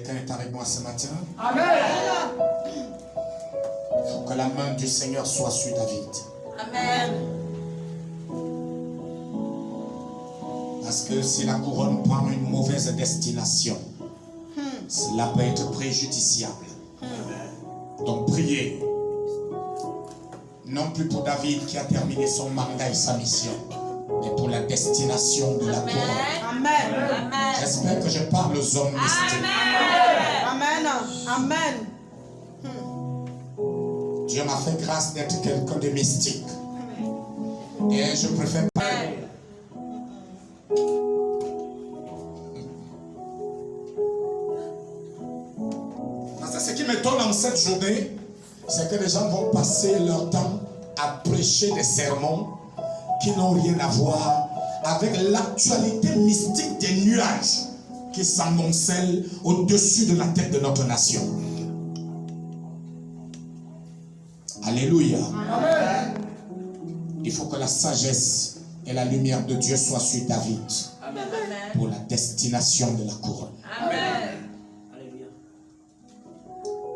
Quelqu'un est avec moi ce matin? Amen. Il faut que la main du Seigneur soit sur David. Amen. Parce que si la couronne prend une mauvaise destination, cela peut être préjudiciable. Donc priez. Non plus pour David qui a terminé son mandat et sa mission, mais pour la destination de la couronne. Amen. J'espère que je parle aux hommes mystiques. Amen. Amen. Dieu m'a fait grâce d'être quelqu'un de mystique. Et je préfère pas. Parce que ce qui m'étonne en cette journée, c'est que les gens vont passer leur temps à prêcher des sermons qui n'ont rien à voir avec l'actualité mystique des nuages qui s'amoncellent au-dessus de la tête de notre nation. Alléluia. Amen. Il faut que la sagesse et la lumière de Dieu soient sur David pour la destination de la couronne. Amen.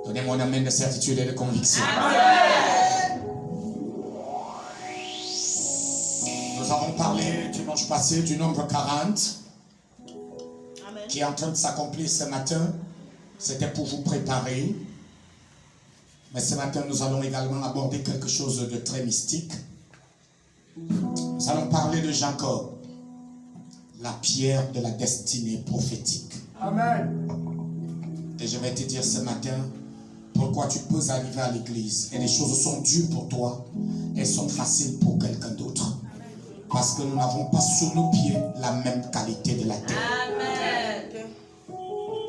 Donnez-moi un amen de certitude et de conviction. Nous avons parlé dimanche passé du nombre 40 qui est en train de s'accomplir ce matin. C'était pour vous préparer. Mais ce matin, nous allons également aborder quelque chose de très mystique. Nous allons parler de Jacob, la pierre de la destinée prophétique. Amen. Et je vais te dire ce matin pourquoi tu peux arriver à l'église et les choses sont dures pour toi et sont faciles pour quelqu'un d'autre. Parce que nous n'avons pas sous nos pieds la même qualité de la terre. Amen.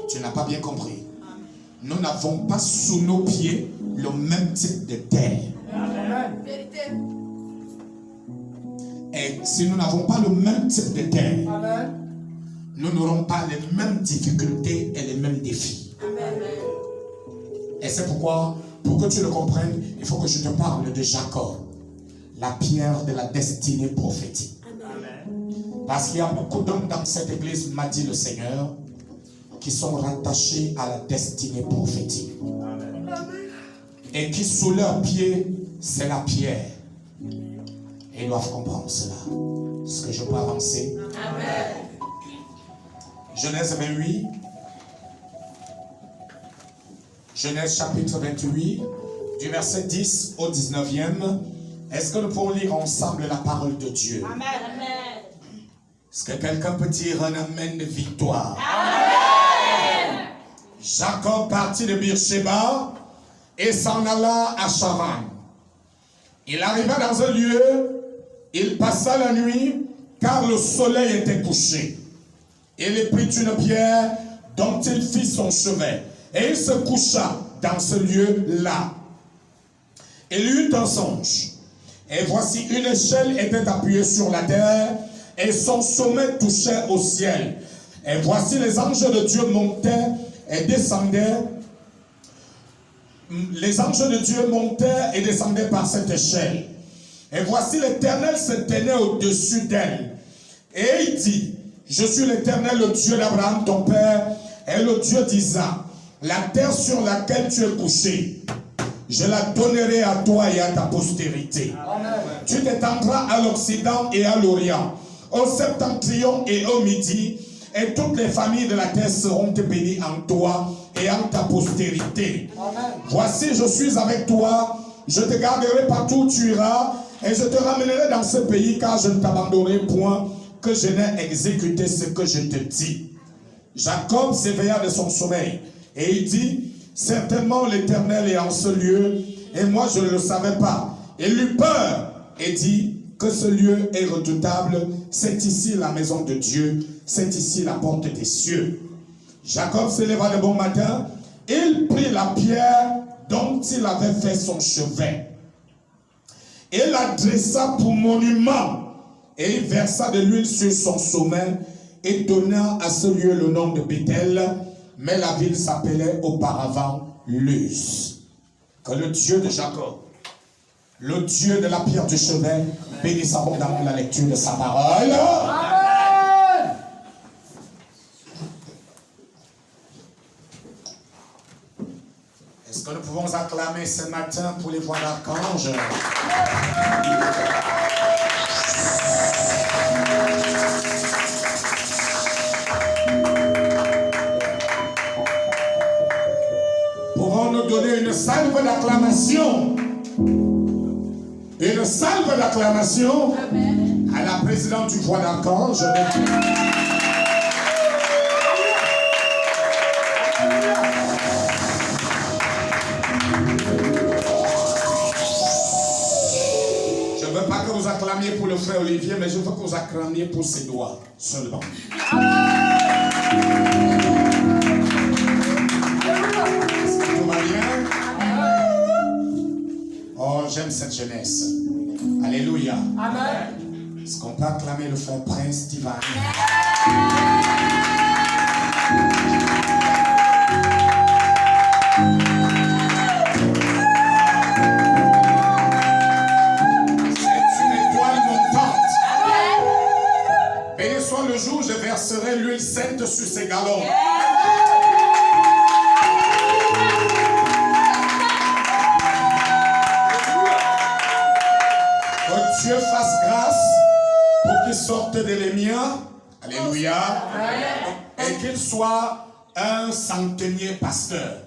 Tu n'as pas bien compris. Nous n'avons pas sous nos pieds le même type de terre. Amen. Et si nous n'avons pas le même type de terre, Amen. nous n'aurons pas les mêmes difficultés et les mêmes défis. Et c'est pourquoi, pour que tu le comprennes, il faut que je te parle de Jacob, la pierre de la destinée prophétique. Parce qu'il y a beaucoup d'hommes dans cette église, m'a dit le Seigneur, qui sont rattachés à la destinée prophétique. Et qui sous leurs pieds, c'est la pierre. Et ils doivent comprendre cela. Est-ce que je peux avancer? Amen. Genèse 28. Genèse chapitre 28, du verset 10 au 19e. Est-ce que nous pouvons lire ensemble la parole de Dieu? Amen. Est-ce que quelqu'un peut dire un amen de victoire? Amen. Jacob partit de Beersheba et s'en alla à Charan. Il arriva dans un lieu, il passa la nuit, car le soleil était couché. Il prit une pierre dont il fit son chevet, et il se coucha dans ce lieu-là. Il eut un songe, et voici une échelle était appuyée sur la terre, et son sommet touchait au ciel. Et voici les anges de Dieu montaient et descendaient. Les anges de Dieu montaient et descendaient par cette échelle. Et voici l'Éternel se tenait au-dessus d'elle. Et il dit, je suis l'Éternel, le Dieu d'Abraham, ton père, et le Dieu d'Isaac. La terre sur laquelle tu es couché, je la donnerai à toi et à ta postérité. Amen. Tu t'étendras à l'Occident et à l'Orient, au septentrion et au midi, et toutes les familles de la terre seront bénies en toi et en ta postérité. Amen. Voici, je suis avec toi, je te garderai partout où tu iras, et je te ramènerai dans ce pays, car je ne t'abandonnerai point, que je n'ai exécuté ce que je te dis. Jacob s'éveilla de son sommeil, et il dit, certainement l'Éternel est en ce lieu, et moi je ne le savais pas. Il eut peur, et dit, que ce lieu est redoutable, c'est ici la maison de Dieu, c'est ici la porte des cieux. Jacob se leva de bon matin, il prit la pierre dont il avait fait son chevet, et la dressa pour monument, et il versa de l'huile sur son sommet, et donna à ce lieu le nom de Bethel, mais la ville s'appelait auparavant Luz. Que le Dieu de Jacob, le Dieu de la pierre du chevet, bénisse abondamment la lecture de sa parole. Amen. que nous pouvons acclamer ce matin pour les voix d'archanges? Pouvons-nous donner une salve d'acclamation? Une salve d'acclamation à la présidente du voix d'archange. Je ne veux pas que vous acclamiez pour le frère Olivier, mais je veux que vous acclamiez pour ses doigts seulement. Est-ce que tout va bien? Oh, j'aime cette jeunesse. Alléluia. Amen. Est-ce qu'on peut acclamer le frère Prince Divan? Le jour, je verserai l'huile sainte sur ses galons. Que Dieu fasse grâce pour qu'il sorte de l'Émia. Alléluia. Et qu'il soit un centenier pasteur.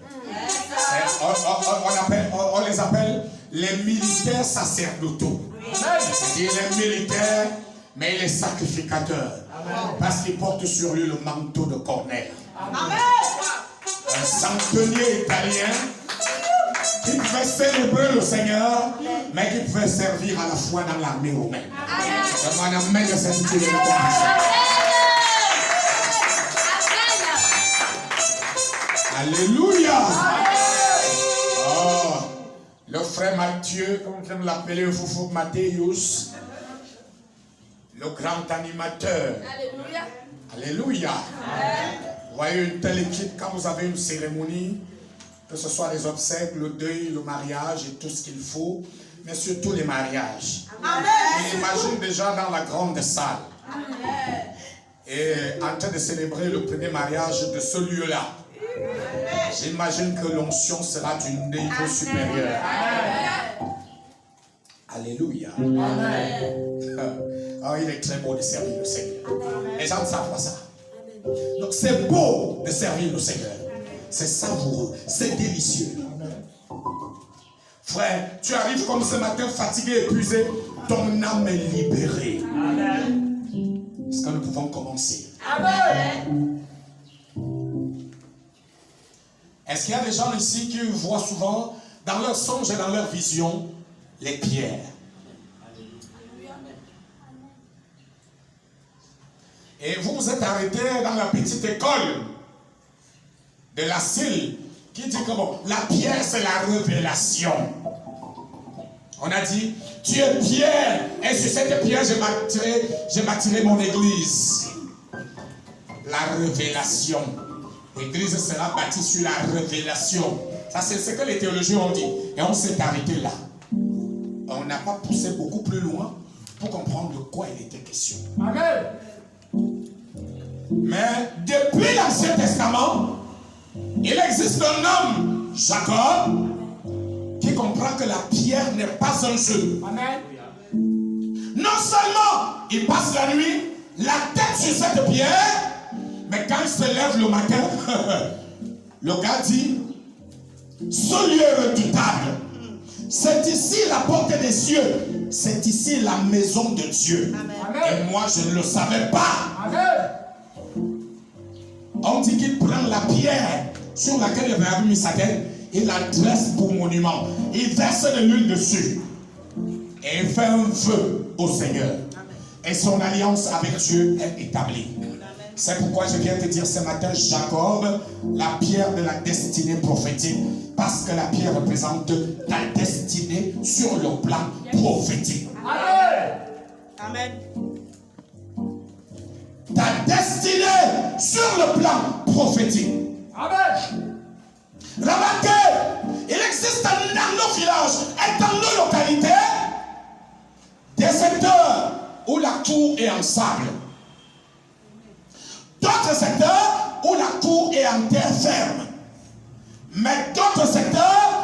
On les appelle les militaires sacerdotaux. C'est-à-dire les militaires, mais les sacrificateurs. Parce qu'il porte sur lui le manteau de Corneille. Un centenier italien qui pouvait célébrer le Seigneur, mais qui pouvait servir à la fois dans l'armée romaine. C'est un amen de cette idée. Alléluia. Oh, le frère Matthieu, comme on aime l'appeler, le foufou Mathéus. Le grand animateur. Alléluia. Alléluia. Vous voyez une telle équipe quand vous avez une cérémonie, que ce soit les obsèques, le deuil, le mariage et tout ce qu'il faut, mais surtout les mariages. On imagine déjà dans la grande salle. Et en train de célébrer le premier mariage de ce lieu-là. J'imagine que l'onction sera d'un niveau supérieur. Alléluia. Oh, il est très beau de servir le Seigneur. Les gens ne savent pas ça. Donc c'est beau de servir le Seigneur. C'est savoureux, c'est délicieux. Frère, tu arrives comme ce matin fatigué, épuisé, ton âme est libérée. Est-ce que nous pouvons commencer? Amen. Est-ce qu'il y a des gens ici qui voient souvent dans leurs songes et dans leurs visions les pierres? Et vous vous êtes arrêté dans la petite école de la Sile qui dit que bon, la pierre c'est la révélation. On a dit, tu es pierre et sur cette pierre j'ai bâtiré mon église. La révélation. L'église sera bâtie sur la révélation. Ça c'est ce que les théologiens ont dit. Et on s'est arrêté là. On n'a pas poussé beaucoup plus loin pour comprendre de quoi il était question. Amen. Mais depuis l'Ancien Testament, il existe un homme, Jacob, qui comprend que la pierre n'est pas un jeu. Amen. Non seulement il passe la nuit, la tête sur cette pierre, mais quand il se lève le matin, le gars dit, ce lieu est redoutable. C'est ici la porte des cieux. C'est ici la maison de Dieu. Amen. Et moi, je ne le savais pas. Amen. On dit qu'il prend la pierre sur laquelle il avait mis sa tête, il la dresse pour monument. Il verse de l'huile dessus. Et il fait un vœu au Seigneur. Et son alliance avec Dieu est établie. C'est pourquoi je viens te dire ce matin, Jacob, la pierre de la destinée prophétique. Parce que la pierre représente ta destinée sur le plan prophétique. Amen. Amen. Ta destinée sur le plan prophétique. Amen. Remarquez, il existe dans nos villages et dans nos localités des secteurs où la cour est en sable. D'autres secteurs où la cour est en terre ferme. Mais d'autres secteurs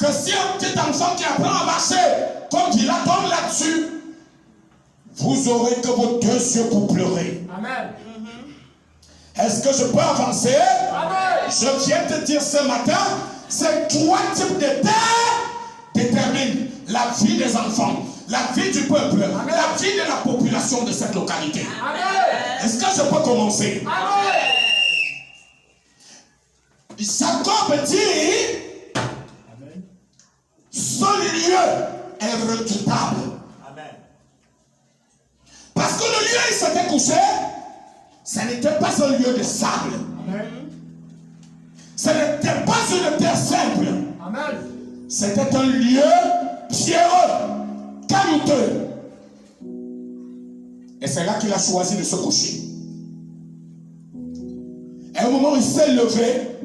que si un petit enfant qui apprend à marcher, comme il tombe là-dessus, vous aurez que vos 2 yeux pour pleurer. Amen. Est-ce que je peux avancer? Amen. Je viens te dire ce matin, ces 3 types de terre déterminent la vie des enfants, la vie du peuple, la vie de la population de cette localité. Amen. Est-ce que je peux commencer? Amen. Jacob dit, ce lieu est redoutable. Amen. Parce que le lieu où il s'était couché, ce n'était pas un lieu de sable. Amen. Ce n'était pas une terre simple. Amen. C'était un lieu pierreux, caillouteux. Et c'est là qu'il a choisi de se coucher. Et au moment où il s'est levé,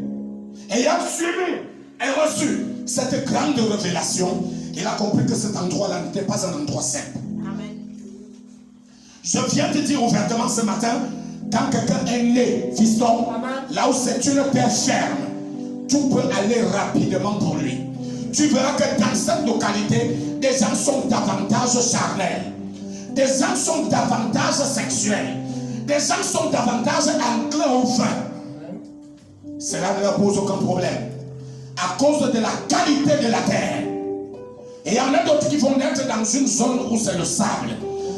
ayant suivi et reçu cette grande révélation, il a compris que cet endroit-là n'était pas un endroit simple. Amen. Je viens te dire ouvertement ce matin, quand quelqu'un est né, fiston, là où c'est une terre ferme, tout peut aller rapidement pour lui. Tu verras que dans cette localité, des gens sont davantage charnels, des gens sont davantage sexuels, des gens sont davantage enclins au vin. Cela ne leur pose aucun problème, à cause de la qualité de la terre. Et il y en a d'autres qui vont naître dans une zone où c'est le sable.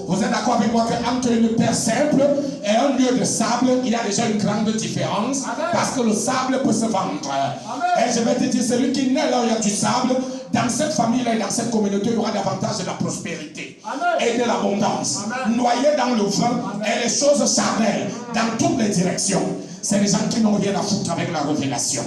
Vous êtes d'accord avec moi qu'entre une terre simple et un lieu de sable, il y a déjà une grande différence. Amen. Parce que le sable peut se vendre. Amen. Et je vais te dire, celui qui naît là où il y a du sable, dans cette famille-là et dans cette communauté, il y aura davantage de la prospérité. Amen. Et de l'abondance. Noyé dans le vin et les choses charnelles dans toutes les directions. C'est les gens qui n'ont rien à foutre avec la révélation.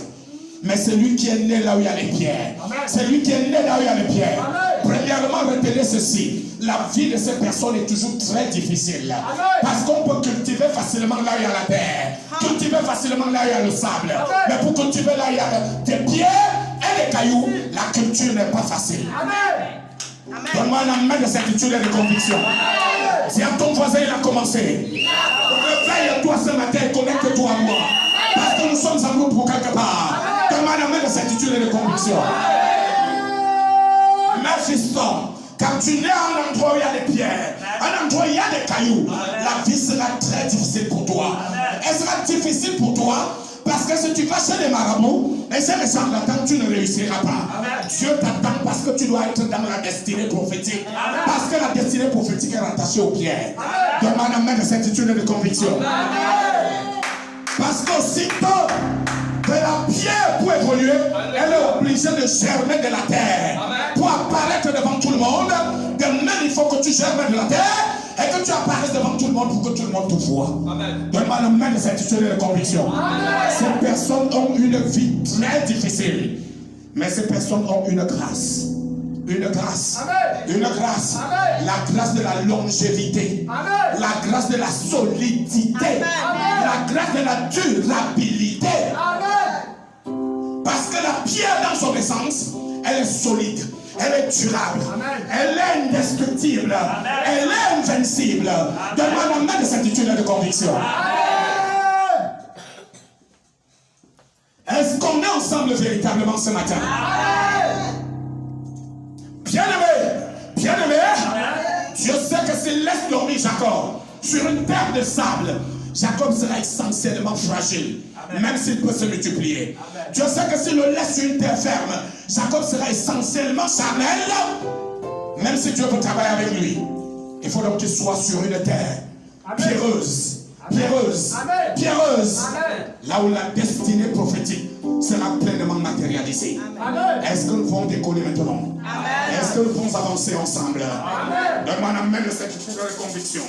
Mais celui qui est né là où il y a les pierres, celui qui est né là où il y a les pierres, premièrement, retenez ceci, la vie de ces personnes est toujours très difficile. Parce qu'on peut cultiver facilement là où il y a la terre, cultiver facilement là où il y a le sable. Mais pour cultiver là où il y a des pierres et des cailloux, la culture n'est pas facile. Donne-moi un amen de certitude et de conviction. Si à ton voisin il a commencé, réveille-toi ce matin et connecte-toi à moi. Parce que nous sommes en groupe pour quelque part. Donne-moi un amen de certitude et de conviction. Mais fiston, quand tu nais à un endroit où il y a des pierres, un endroit où il y a des cailloux, la vie sera très difficile pour toi. Elle sera difficile pour toi parce que si tu vas chez les marabouts, et c'est les charlatans, tu ne réussiras pas. Dieu t'attend parce que tu dois être dans la destinée prophétique. Parce que la destinée prophétique est rattachée aux pierres. Donne-moi un amen de certitude et de conviction. Parce qu'aussitôt que la pierre pour évoluer, elle est obligée de germer de la terre. Pour apparaître devant tout le monde, de même il faut que tu germes de la terre et que tu apparaisses devant tout le monde pour que tout le monde te voie. Donne-moi le même de certitude et de conviction. Ces personnes ont une vie très difficile, mais ces personnes ont une grâce. Une grâce. Une grâce. La grâce de la longévité. La grâce de la solidité. La grâce de la durabilité. Parce que la pierre dans son essence, elle est solide, elle est durable, elle est indestructible, elle est invincible. Donne-moi un amen de certitude et de conviction. Est-ce qu'on est ensemble véritablement ce matin? Bien-aimé, Dieu sait que s'il laisse dormir Jacob sur une terre de sable, Jacob sera essentiellement fragile, même s'il peut se multiplier. Dieu sait que s'il le laisse sur une terre ferme, Jacob sera essentiellement charnel, même si Dieu veut travailler avec lui. Il faut donc qu'il soit sur une terre pierreuse, là où la destinée prophétique sera pleinement matérialisée. Est-ce que nous pouvons décoller maintenant? Est-ce que nous pouvons avancer ensemble? Donne-moi un amen de certitude et de conviction.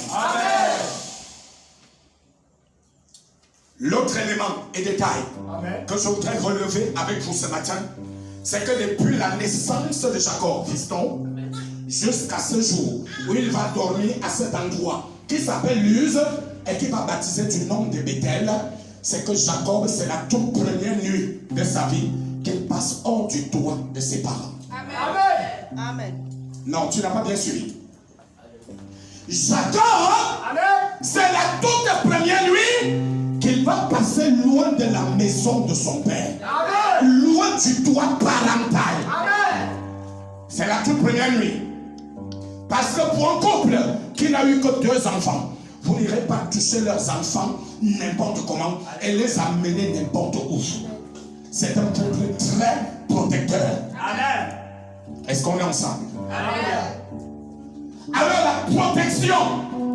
L'autre élément et détail que je voudrais relever avec vous ce matin, c'est que depuis la naissance de Jacob, fiston, jusqu'à ce jour où il va dormir à cet endroit qui s'appelle Luz et qui va baptiser du nom de Bethel, c'est que Jacob, c'est la toute première nuit de sa vie qu'il passe hors du toit de ses parents. Amen. Non, tu n'as pas bien suivi. Jacob, c'est la toute première nuit qu'il va passer loin de la maison de son père. Loin du toit parental. C'est la toute première nuit. Parce que pour un couple qui n'a eu que 2 enfants, vous n'irez pas toucher leurs enfants n'importe comment et les amener n'importe où. C'est un couple très protecteur. Amen. Est-ce qu'on est ensemble? Amen. Alors la protection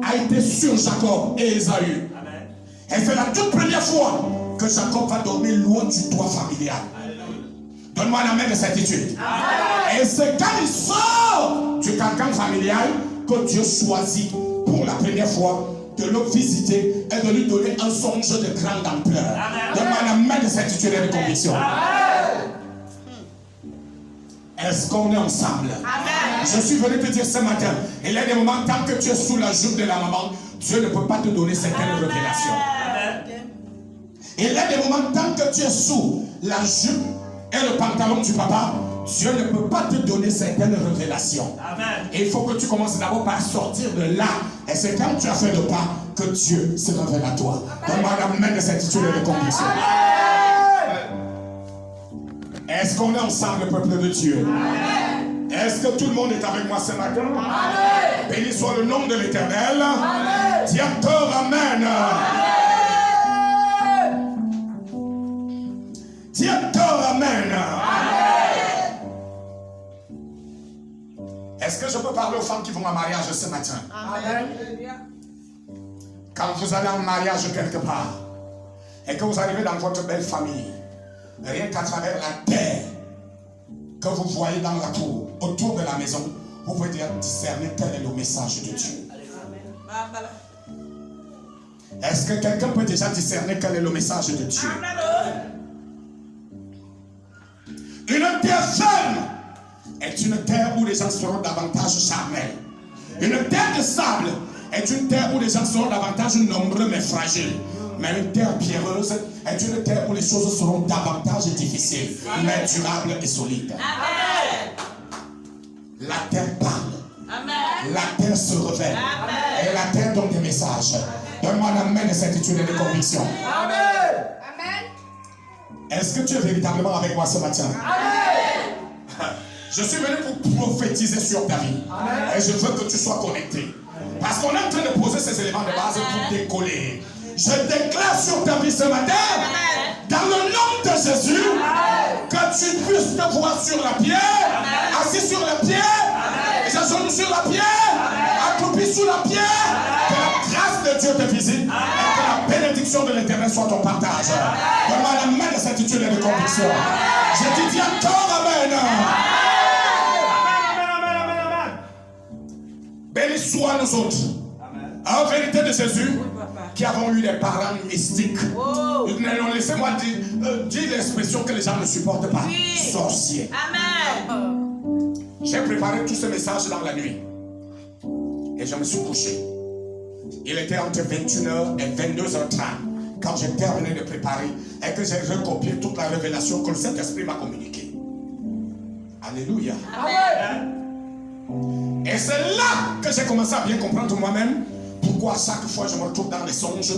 a été sur Jacob et Ésaü. Amen. Et c'est la toute première fois que Jacob va dormir loin du toit familial. Donne-moi la main de certitude. Et c'est quand il sort du cancan familial que Dieu choisit pour la première fois de le visiter et de lui donner un songe de grande ampleur. Donne-moi la main de certitude et de conviction. Est-ce qu'on est ensemble? Amen. Je suis venu te dire ce matin, il y a des moments, tant que tu es sous la jupe de la maman, Dieu ne peut pas te donner certaines révélations. Amen. Il y a des moments, tant que tu es sous la jupe et le pantalon du papa, Dieu ne peut pas te donner certaines révélations. Amen. Et il faut que tu commences d'abord par sortir de là. Et c'est quand tu as fait le pas que Dieu se révèle à toi. Donne-moi la main de certitude et de conviction. Est-ce qu'on est ensemble, le peuple de Dieu? Amen. Est-ce que tout le monde est avec moi ce matin? Amen. Béni soit le nom de l'Éternel. Dis encore Amen. Dis encore Amen. Est-ce que je peux parler aux femmes qui vont en mariage ce matin? Amen. Quand vous allez en mariage quelque part et que vous arrivez dans votre belle famille, rien qu'à travers la terre que vous voyez dans la cour, autour de la maison, vous pouvez discerner quel est le message de Dieu. Est-ce que quelqu'un peut déjà discerner quel est le message de Dieu? Une terre ferme est une terre où les gens seront davantage charnels. Une terre de sable est une terre où les gens seront davantage nombreux mais fragiles. Mais une terre pierreuse est une terre où les choses seront davantage difficiles, mais durables et solides. Amen. La terre parle. Amen. La terre se révèle. Amen. Et la terre donne des messages. Donne-moi la main de certitude et de conviction. Amen. Amen. Est-ce que tu es véritablement avec moi ce matin? Amen. Je suis venu pour prophétiser sur ta vie. Amen. Et je veux que tu sois connecté. Parce qu'on est en train de poser ces éléments de base pour décoller. Je déclare sur ta vie ce matin, dans le nom de Jésus, que tu puisses te voir sur la pierre, assis sur la pierre, j'ajoute sur la pierre, accroupi sous la pierre, que la grâce de Dieu te visite et que la bénédiction de l'Éternel soit ton partage. Donne-moi la main de certitude et de conviction. Je te dis encore Amen. Béni soit nous autres. En vérité de Jésus, qui avons eu des parents mystiques. Laissez-moi dire l'expression que les gens ne supportent pas. Oui. Sorciers. Amen. J'ai préparé tous ces messages dans la nuit. Et je me suis couché. Il était entre 21h et 22h30 quand j'ai terminé de préparer et que j'ai recopié toute la révélation que le Saint-Esprit m'a communiquée. Alléluia. Amen. Et c'est là que j'ai commencé à bien comprendre moi-même pourquoi à chaque fois je me retrouve dans les songes,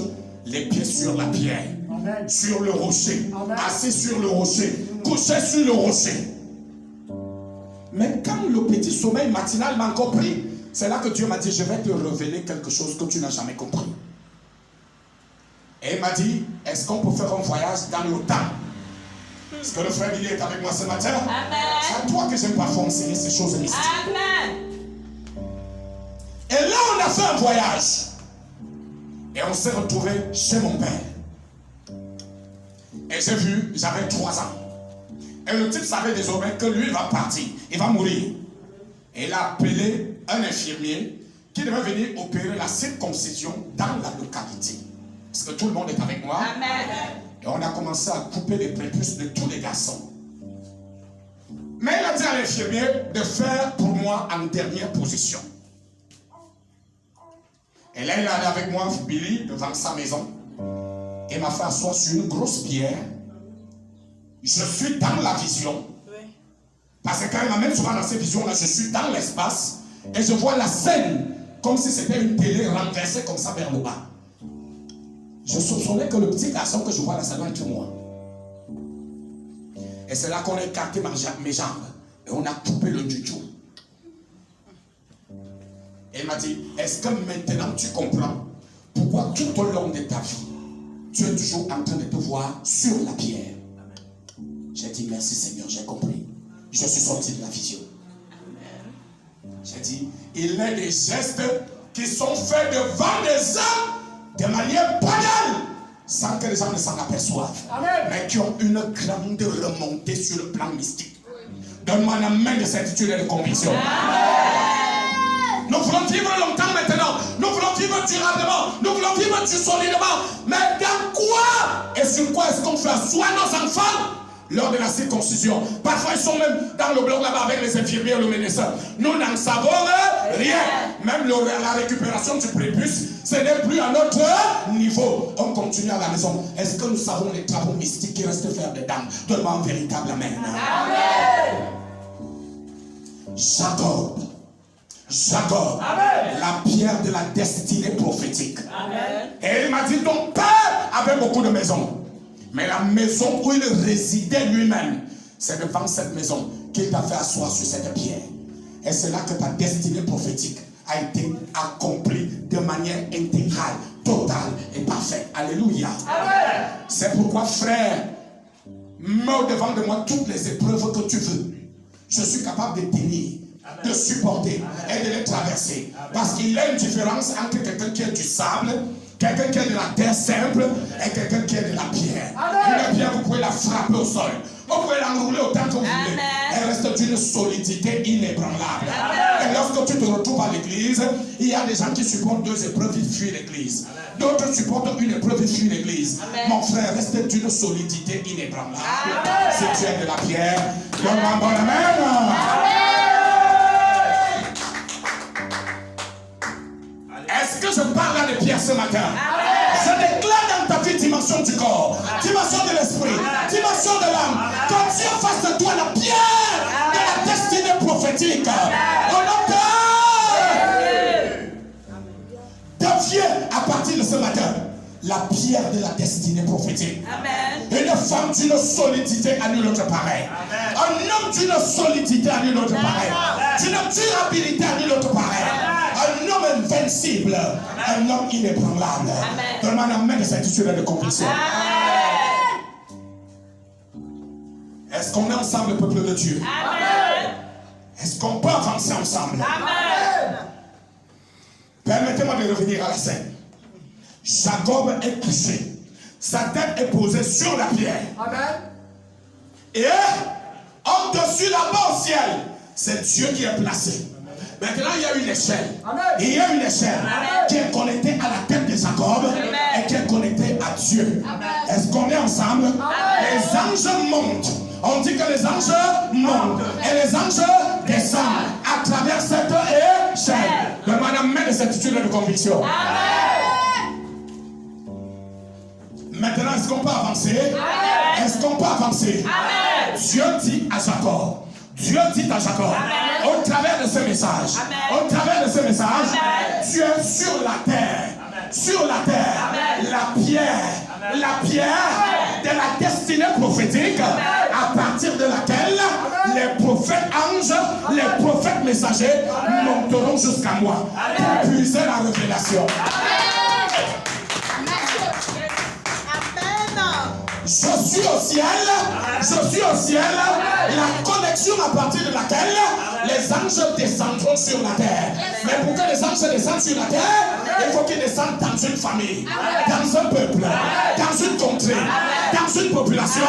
les pieds sur la pierre, Amen. Sur le rocher, Amen. Assis sur le rocher, couché sur le rocher. Mais quand le petit sommeil matinal m'a encore pris, c'est là que Dieu m'a dit, je vais te révéler quelque chose que tu n'as jamais compris. Et il m'a dit, est-ce qu'on peut faire un voyage dans le temps? Est-ce que le frère Billy est avec moi ce matin? Amen. C'est à toi que j'aime parfois enseigner ces choses mystiques. Amen. Et là, on a fait un voyage. Et on s'est retrouvé chez mon père. Et j'ai vu, j'avais 3 ans. Et le type savait désormais que lui va partir. Il va mourir. Et il a appelé un infirmier qui devait venir opérer la circoncision dans la localité. Parce que tout le monde est avec moi. Amen. Et on a commencé à couper les prépuces de tous les garçons. Mais il a dit à l'infirmier de faire pour moi en dernière position. Et là, il est allé avec moi, Billy, devant sa maison. Et m'a fait asseoir sur une grosse pierre. Je suis dans la vision. Parce que quand il m'amène souvent dans ces visions-là, je suis dans l'espace. Et je vois la scène comme si c'était une télé renversée comme ça vers le bas. Je soupçonnais que le petit garçon que je vois là, ça doit être moi. Et c'est là qu'on a écarté mes jambes. Et on a coupé le juju. Et il m'a dit, est-ce que maintenant tu comprends pourquoi tout au long de ta vie, tu es toujours en train de te voir sur la pierre? J'ai dit, merci Seigneur, j'ai compris. Je suis sorti de la vision. J'ai dit, il y a des gestes qui sont faits devant des hommes de manière banale, sans que les gens ne s'en aperçoivent. Mais qui ont une grande remontée sur le plan mystique. Donne-moi la main de certitude et de conviction. Nous voulons vivre longtemps maintenant. Nous voulons vivre durablement. Nous voulons vivre solidement. Mais dans quoi et sur quoi est-ce qu'on fait asseoir nos enfants lors de la circoncision? Parfois ils sont même dans le bloc là-bas avec les infirmiers et le médecin. Nous n'en savons rien. Même la récupération du prépuce, ce n'est plus à notre niveau. On continue à la maison. Est-ce que nous savons les travaux mystiques qui restent faire dedans? Donne-moi un véritable amen. Amen. Jacob, amen. La pierre de la destinée prophétique. Amen. Et il m'a dit, ton père avait beaucoup de maisons. Mais la maison où il résidait lui-même, c'est devant cette maison qu'il t'a fait asseoir sur cette pierre. Et c'est là que ta destinée prophétique a été accomplie de manière intégrale, totale et parfaite. Alléluia. Amen. C'est pourquoi, frère, mets au devant de moi toutes les épreuves que tu veux. Je suis capable de tenir, de supporter et de les traverser. Parce qu'il y a une différence entre quelqu'un qui est du sable, quelqu'un qui est de la terre simple et quelqu'un qui est de la pierre. Une pierre, vous pouvez la frapper au sol. Vous pouvez l'enrouler autant que vous voulez. Elle reste d'une solidité inébranlable. Et lorsque tu te retrouves à l'église, il y a des gens qui supportent 2 épreuves, ils fuient l'église. D'autres supportent une épreuve, ils fuient l'église. Mon frère, reste d'une solidité inébranlable. Si tu es de la pierre, donne-moi un bon amen. Est-ce que je parle là de pierre ce matin? Je déclare dans ta vie dimension du corps, dimension de l'esprit, dimension de l'âme, que Dieu fasse de toi la pierre de la destinée prophétique. Au nom de deviens à partir de ce matin la pierre de la destinée prophétique. Amen. Une femme d'une solidité à nulle autre pareil. Un homme d'une solidité à nulle autre pareil. D'une durabilité à nulle autre pareil. Un homme invincible. Un homme inébranlable. Donne-moi la main de certitude et de conviction. Est-ce qu'on est ensemble, le peuple de Dieu? Amen. Est-ce qu'on peut avancer ensemble? Amen. Permettez-moi de revenir à la scène. Jacob est couché. Sa tête est posée sur la pierre. Amen. Et en-dessus là-bas au ciel, c'est Dieu qui est placé. Maintenant, il y a une échelle. Amen. Il y a une échelle. Amen. Qui est connectée à la tête de Jacob. Amen. Et qui est connectée à Dieu. Est-ce qu'on est ensemble? Amen. Les anges montent. On dit que les anges montent. Et les anges descendent à travers cette échelle. Donne-moi la main de certitude et de conviction. Amen. Maintenant, est-ce qu'on peut avancer? Amen. Est-ce qu'on peut avancer? Amen. Dieu dit à Jacob, au travers de ce message, au travers de ce message, tu es sur la terre. Amen. Sur la terre, amen. La pierre de la destinée prophétique, amen. À partir de laquelle amen. Les prophètes anges, amen. Les prophètes messagers amen. Monteront jusqu'à moi pour puiser la révélation. Je suis au ciel, la connexion à partir de laquelle les anges descendront sur la terre. Mais pour que les anges descendent sur la terre, il faut qu'ils descendent dans une famille, dans un peuple, dans une contrée, dans une population.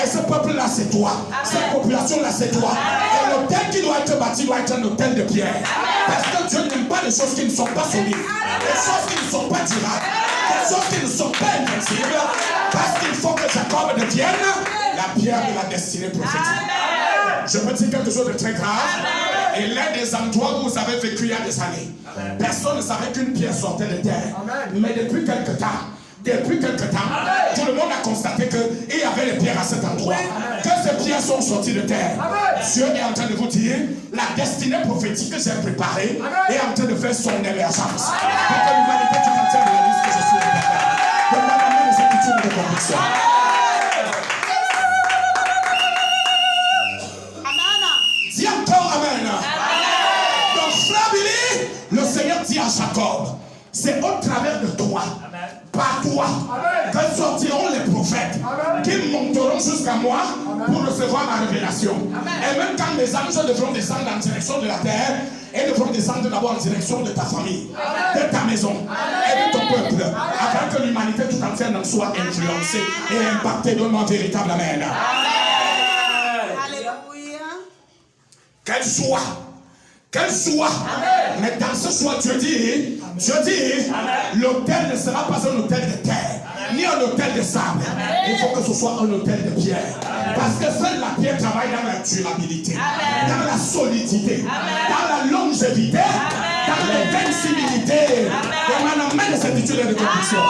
Et ce peuple-là, c'est toi. Cette population-là, c'est toi. Et l'hôtel qui doit être bâti doit être un hôtel de pierre. Parce que Dieu n'aime pas les choses qui ne sont pas solides, les choses qui ne sont pas durables, les choses qui ne sont pas invincibles. Parce qu'il faut que Jacob devienne la pierre de la destinée prophétique. Amen. Je peux dire quelque chose de très grave. Amen. Il y a des endroits où vous avez vécu il y a des années. Amen. Personne ne savait qu'une pierre sortait de terre. Amen. Mais depuis quelque temps, amen. Tout le monde a constaté qu'il y avait des pierres à cet endroit. Amen. Que ces pierres sont sorties de terre. Amen. Dieu est en train de vous dire, la destinée prophétique que j'ai préparée est en train de faire son émergence. Pour que l'humanité du quartier réalise que je suis le père. De conviction. Dis encore amen. Donc frère Billy, le Seigneur c'est au travers de toi, par toi, que sortiront les prophètes qui monteront jusqu'à moi pour recevoir ma révélation. Et même quand les anges devront descendre en direction de la terre, ils devront descendre d'abord en direction de ta famille, de ta maison et de ton peuple, afin que l'humanité tout entière en soit influencée et impactée. Donne-moi un véritable amen. Qu'elle soit. Mais dans ce choix, Dieu dit, l'autel ne sera pas un autel de terre, ni un autel de sable. Il faut que ce soit un autel de pierre. Parce que seule la pierre travaille dans la durabilité, dans la solidité, dans la longévité, dans l'invincibilité. Et maintenant, mène cette étude de conviction.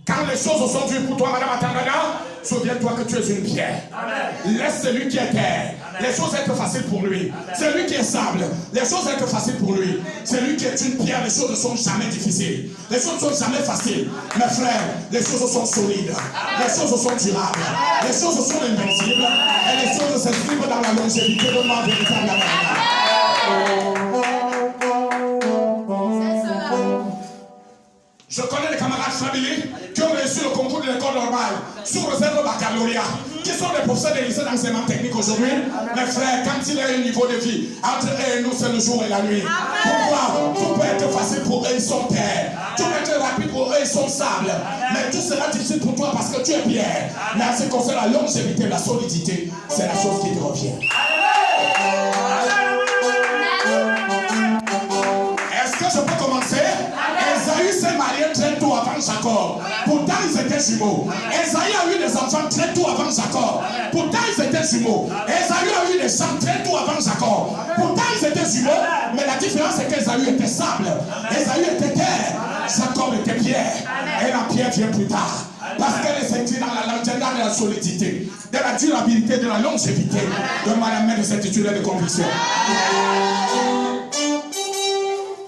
Quand les choses sont dures pour toi, Madame Atangana, souviens-toi que tu es une pierre. Laisse celui qui est terre. Les choses être faciles pour lui. Celui qui est sable, les choses être faciles pour lui. Celui qui est une pierre, les choses ne sont jamais difficiles. Les choses ne sont jamais faciles. Mes frères, les choses sont solides. Les choses sont durables. Les choses sont invincibles. Et les choses s'inscrivent dans la longévité de ma véritable amour. Je connais des camarades familiers qui ont réussi le concours de l'école normale sous réserve baccalauréat, qui sont des professeurs des lycées d'enseignement technique aujourd'hui. Mes frères, quand il y a un niveau de vie, entre eux et nous, c'est le jour et la nuit. Pourquoi? Tout peut être facile pour eux, ils sont terre. Tout peut être rapide pour eux, ils sont sable. Mais tout sera difficile pour toi parce que tu es pierre. Mais en ce qui concerne la longévité, la solidité, c'est la chose qui te revient. Est-ce que je peux commencer? Esaü s'est marié très tôt avant Jacob. Pourtant, ils étaient jumeaux. Esaü a eu des enfants très tôt avant Jacob. Pourtant, ils étaient jumeaux. Esaü a eu des champs très tôt avant Jacob. Pourtant, ils étaient jumeaux. Mais la différence, c'est qu'Esaü était sable. Esaü était terre. Jacob était pierre. Et la pierre vient plus tard. Parce qu'elle est saisie dans la longueur, dans la solidité, de la durabilité, de la longévité. Donne-moi la main de cette étude de conviction.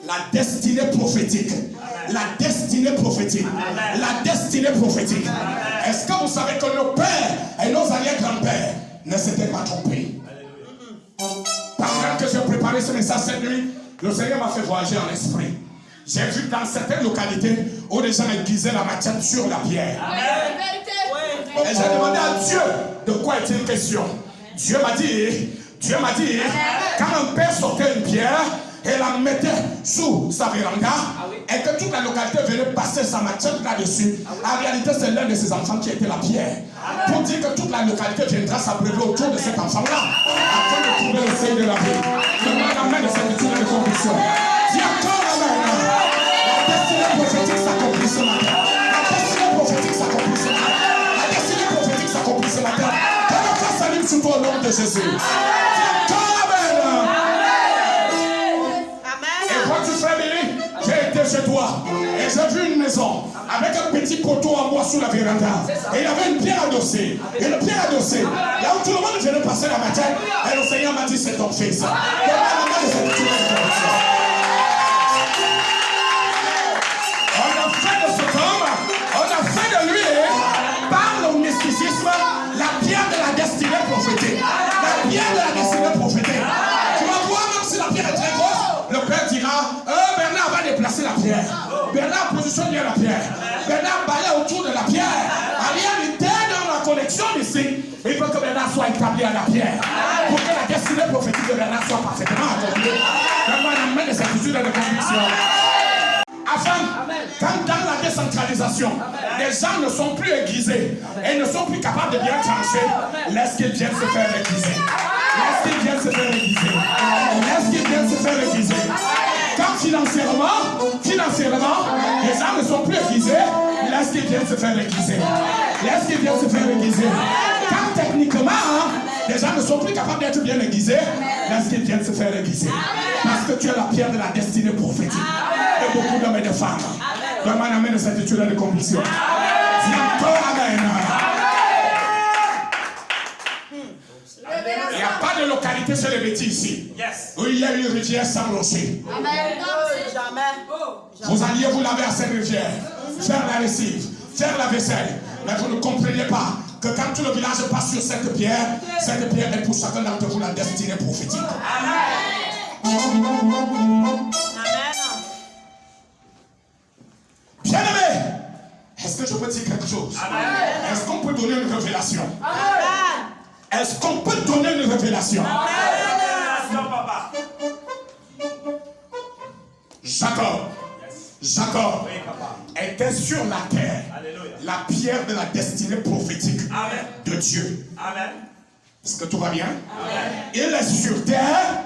La destinée prophétique. La destinée prophétique. La destinée prophétique. Est-ce que vous savez que nos pères et nos arrière-grands-pères ne s'étaient pas trompés? Pendant que j'ai préparé ce message cette nuit, le Seigneur m'a fait voyager en esprit. J'ai vu dans certaines localités où les gens aiguisaient la matière sur la pierre. Et j'ai demandé à Dieu de quoi est-il question. Dieu m'a dit, quand un père sortait une pierre et la mettait sous sa véranda, et que toute la localité venait passer sa matière là-dessus, en réalité c'est l'un de ses enfants qui était la pierre. Pour dire que toute la localité viendra s'abreuver autour de cet enfant-là, afin de trouver le seuil de la vie. Demande la main de cette étude de conviction. Dis encore la main. La destinée prophétique s'accomplit ce matin. La destinée prophétique s'accomplit ce matin. La destinée prophétique s'accomplit ce matin. Que la face s'allume sur toi au nom de Jésus. Dis encore la main. Et vois-tu, frère Billy, j'ai été chez toi et j'ai vu une maison avec un petit poteau en bois sous la véranda. Et il y avait une pierre adossée. Et une pierre adossée. Là où tout le monde venait passer la matière, et le Seigneur m'a dit, c'est ton fils. On a fait de cet homme, on a fait de lui, par le mysticisme, la pierre de la destinée prophétique. La pierre de la destinée prophétique. Tu vas voir, même si la pierre est très grosse, le Père dira, Bernard va déplacer la pierre. Bernard positionne bien la pierre. Bernard balaye autour de la pierre. En réalité, dans la connexion ici, il faut que Bernard soit établi à la pierre. Pour que la destinée prophétique de Bernard soit parfaitement accomplie. Donne-moi la main de cette étude de conviction. Afin, quand dans la décentralisation, les gens ne sont plus aiguisés et ne sont plus capables de bien trancher, laisse qu'ils viennent se faire aiguiser. Laisse qu'ils viennent se faire aiguiser. Laisse qu'ils viennent se faire aiguiser. Quand financièrement, les gens ne sont plus aiguisés, laisse qu'ils viennent se faire aiguiser. Laisse qu'ils viennent se faire aiguiser. Quand techniquement, les gens ne sont plus capables d'être bien aiguisés, laisse qu'ils viennent se faire aiguiser. Parce que tu es la pierre de la destinée prophétique. Et beaucoup d'hommes et de femmes. Donne-moi la main de cette étude de conviction. Dis encore amen. Il n'y a pas de localité chez les bêtis ici. Où il y a une rivière sans rocher. Vous alliez vous laver à cette rivière, faire la lessive, faire la vaisselle. Mais vous ne compreniez pas que quand tout le village passe sur cette pierre est pour chacun d'entre vous la destinée prophétique. Amen. chose. Amen. Est-ce qu'on peut donner une révélation? Amen. Est-ce qu'on peut donner une révélation? Révélation, papa. Jacob Oui, papa. était sur la terre Alléluia. la pierre de la destinée prophétique Amen. de Dieu. Amen. Est-ce que tout va bien? Amen. Il est sur terre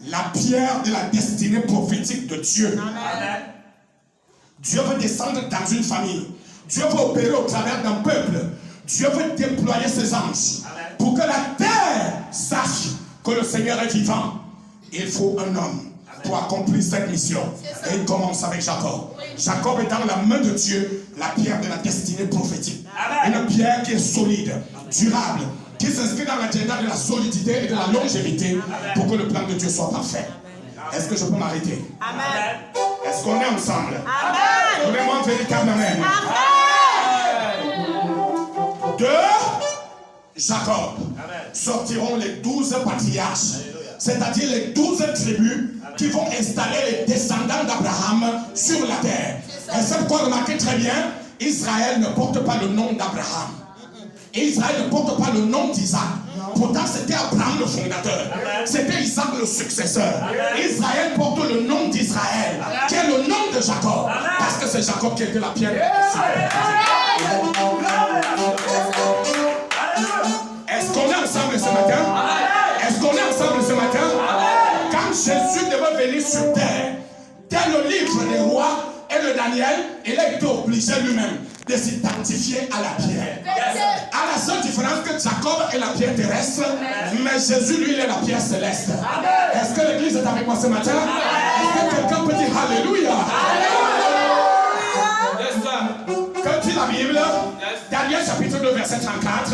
la pierre de la destinée prophétique de Dieu. Amen. Dieu veut descendre dans une famille. Dieu veut opérer au travers d'un peuple. Dieu veut déployer ses anges. Amen. Pour que la terre sache que le Seigneur est vivant. Il faut un homme pour accomplir cette mission. Et il commence avec Jacob. Jacob est dans la main de Dieu, la pierre de la destinée prophétique. Amen. Une pierre qui est solide, durable, qui s'inscrit dans l'agenda de la solidité et de la longévité pour que le plan de Dieu soit parfait. Est-ce que je peux m'arrêter? Amen. Est-ce qu'on est ensemble? Amen. Donnez-moi un véritable amen. De Jacob sortiront les 12 patriarches, c'est-à-dire les 12 tribus qui vont installer les descendants d'Abraham sur la terre. Et c'est pourquoi, remarquez très bien, Israël ne porte pas le nom d'Abraham. Israël ne porte pas le nom d'Isaac. Pourtant, c'était Abraham le fondateur. C'était Isaac le successeur. Israël porte le nom d'Israël, qui est le nom de Jacob. Parce que c'est Jacob qui était la pierre. Est-ce qu'on est ensemble ce matin? Est-ce qu'on est ensemble ce matin? Quand Jésus devait venir sur terre, dès le livre des rois et le Daniel, il a été obligé lui-même de s'identifier à la pierre. À la seule différence que Jacob est la pierre terrestre, mais Jésus, lui, il est la pierre céleste. Est-ce que l'église est avec moi ce matin? Est-ce que quelqu'un peut dire Alléluia? Quand tu lis la Bible, Daniel chapitre 2 verset 34,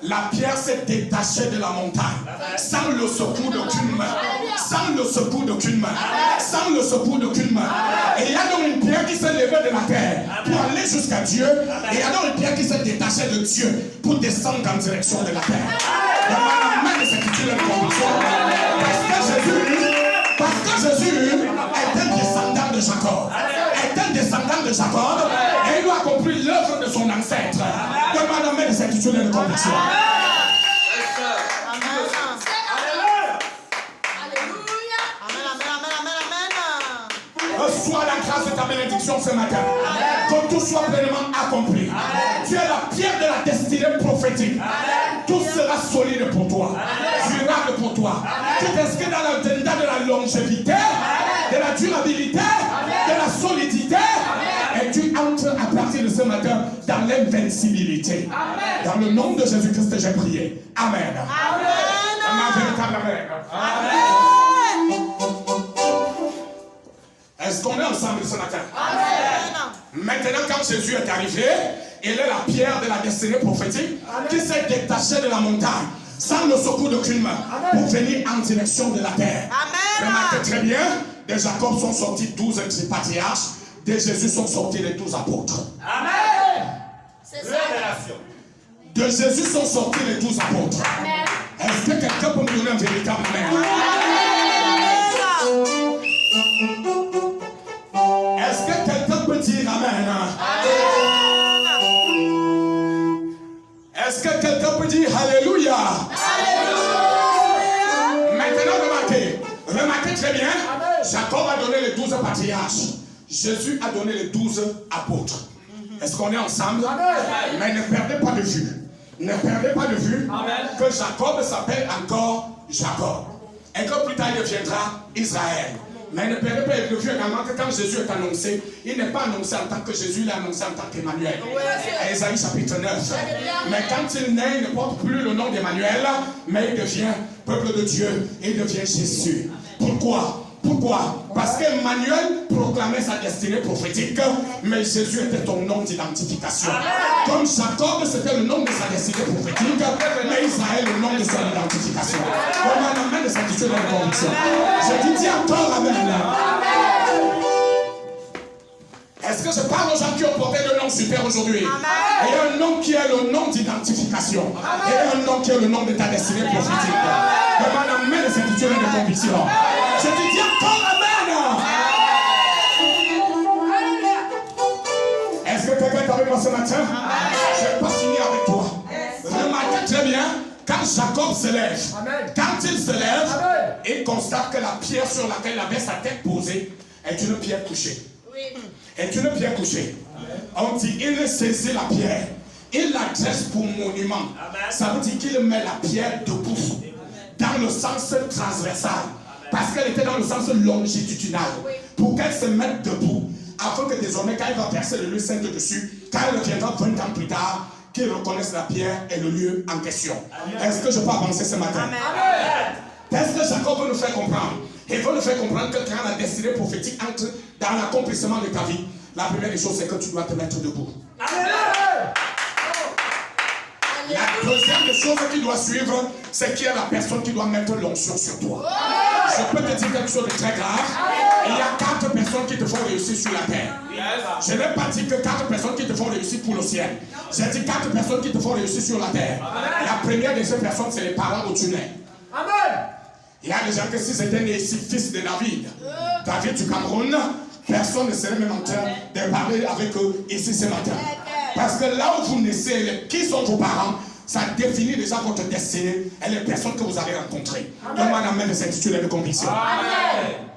la pierre s'est détachée de la montagne, sans le secours d'aucune main, sans le secours d'aucune main, sans le secours d'aucune main. Et il y a donc une pierre qui s'est levée de la terre pour aller jusqu'à Dieu, et il y a donc une pierre qui s'est détachée de Dieu pour descendre en direction de la terre. La main de cette titulaire de conviction, parce que Jésus est un descendant de Jacob. Est un descendant de Jacob et il doit accomplir l'œuvre de son ancêtre. Demande la main de cette titulaire de conviction. Reçois la grâce de ta bénédiction ce matin. Que tout soit pleinement accompli. Tu es la pierre de la destinée prophétique. Tout sera solide pour toi, durable pour toi. Tu t'inscris dans l'agenda de la longévité, de la durabilité, de la solidité. Et tu entres à partir de ce matin dans l'invincibilité. Dans le nom de Jésus-Christ, j'ai prié. Amen. Ma véritable amen. Est-ce qu'on est ensemble ce matin? Maintenant, quand Jésus est arrivé, il est la pierre de la destinée prophétique qui s'est détachée de la montagne sans le secours d'aucune main pour venir en direction de la terre. Remarquez très bien, de Jacob sont sortis 12 patriarches, de Jésus sont sortis les 12 apôtres. Amen. Révélation. De Jésus sont sortis les 12 apôtres. Est-ce que quelqu'un peut me donner un véritable amen? Est-ce que quelqu'un peut dire amen? Est-ce que quelqu'un peut dire alléluia? Maintenant, remarquez très bien, Jacob a donné les 12 patriarches. Jésus a donné les 12 apôtres. Est-ce qu'on est ensemble? Mais ne perdez pas de vue. Ne perdez pas de vue que Jacob s'appelle encore Jacob. Et que plus tard il deviendra Israël. Mais ne perdez pas de vue également que quand Jésus est annoncé, il n'est pas annoncé en tant que Jésus, il est annoncé en tant qu'Emmanuel. À Ésaïe chapitre 9. Mais quand il naît, il ne porte plus le nom d'Emmanuel, mais il devient peuple de Dieu, il devient Jésus. Pourquoi? Pourquoi? Parce qu'Emmanuel proclamait sa destinée prophétique, mais Jésus était ton nom d'identification. Comme Jacob, c'était le nom de sa destinée prophétique, mais Israël, le nom de son identification. Comme un amen de sa titulaire de conviction. Je dis encore amen. Est-ce que je parle aux gens qui ont porté le nom super aujourd'hui? Il y a un nom qui est le nom d'identification. Il y a un nom qui est le nom de ta destinée prophétique. Comme un amen de sa titulaire de conviction. Je te dis encore amen. Est-ce que quelqu'un est avec moi ce matin? Quand Jacob se lève, Amen. quand il se lève, Amen. il constate que la pierre sur laquelle il avait sa tête posée est une pierre couchée. Oui. Est une pierre couchée. On dit, il saisit la pierre, il la dresse pour monument. Amen. Ça veut dire qu'il met la pierre debout, dans le sens transversal, parce qu'elle était dans le sens longitudinal, pour qu'elle se mette debout, afin que désormais, quand il va verser le lieu saint dessus, quand elle reviendra 20 ans plus tard, qu'il reconnaisse la pierre et le lieu en question. Est-ce que je peux avancer ce matin? Amen. Est-ce que Jacob veut nous faire comprendre? Il veut nous faire comprendre que quand la destinée prophétique entre dans l'accomplissement de ta vie, la première des choses, c'est que tu dois te mettre debout. La deuxième des choses qui doit suivre, c'est qu'il y a la personne qui doit mettre l'onction sur toi. Je peux te dire quelque chose de très grave. Il y a 4 personnes qui te font réussir sur la terre. Je n'ai pas dit que 4 personnes qui te font réussir pour le ciel. J'ai dit 4 personnes qui te font réussir sur la terre. La première de ces personnes, c'est les parents où tu nais. Amen. Il y a des gens que si c'était né ici, fils de David, David du Cameroun, personne ne serait même en train de parler avec eux ici ce matin. Parce que là où vous naissez, qui sont vos parents, ça définit déjà votre destinée et les personnes que vous avez rencontrées. Donne-moi un amen de certitude et de conviction. Amen.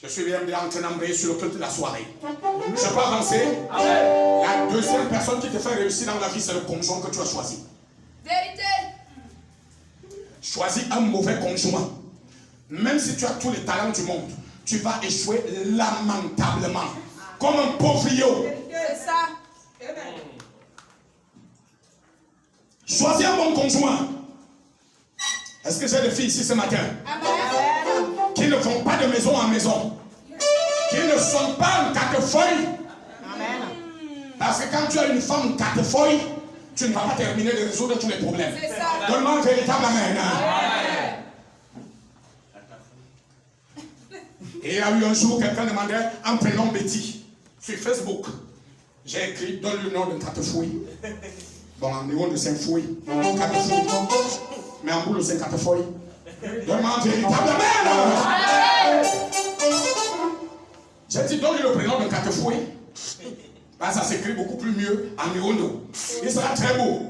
Je suis bien en train d'embrayer sur le culte de la soirée. Je peux avancer? La deuxième personne qui te fait réussir dans la vie, c'est le conjoint que tu as choisi. Vérité. Choisis un mauvais conjoint. Même si tu as tous les talents du monde, tu vas échouer lamentablement. Comme un pauvriot. C'est ça. Choisis un bon conjoint. Est-ce que j'ai des filles ici ce matin Amen. qui ne vont pas de maison en maison, qui ne sont pas en quatre-feuille? Parce que quand tu as une femme quatre-feuille, tu ne vas pas terminer de résoudre tous les problèmes. C'est ça. Donne-moi un véritable amen. Et il y a eu un jour, quelqu'un demandait un prénom Betty sur Facebook. J'ai écrit, donne le nom de quatre-feuille. Bon, en niveau de 5 fouilles, 4 fouilles. Mais en boule, c'est 4 fouilles. Donne-moi un véritable amen. J'ai dit, donne-lui le prénom de 4 fouilles. Ben, ça s'écrit beaucoup plus mieux en Irondo. Il sera très beau.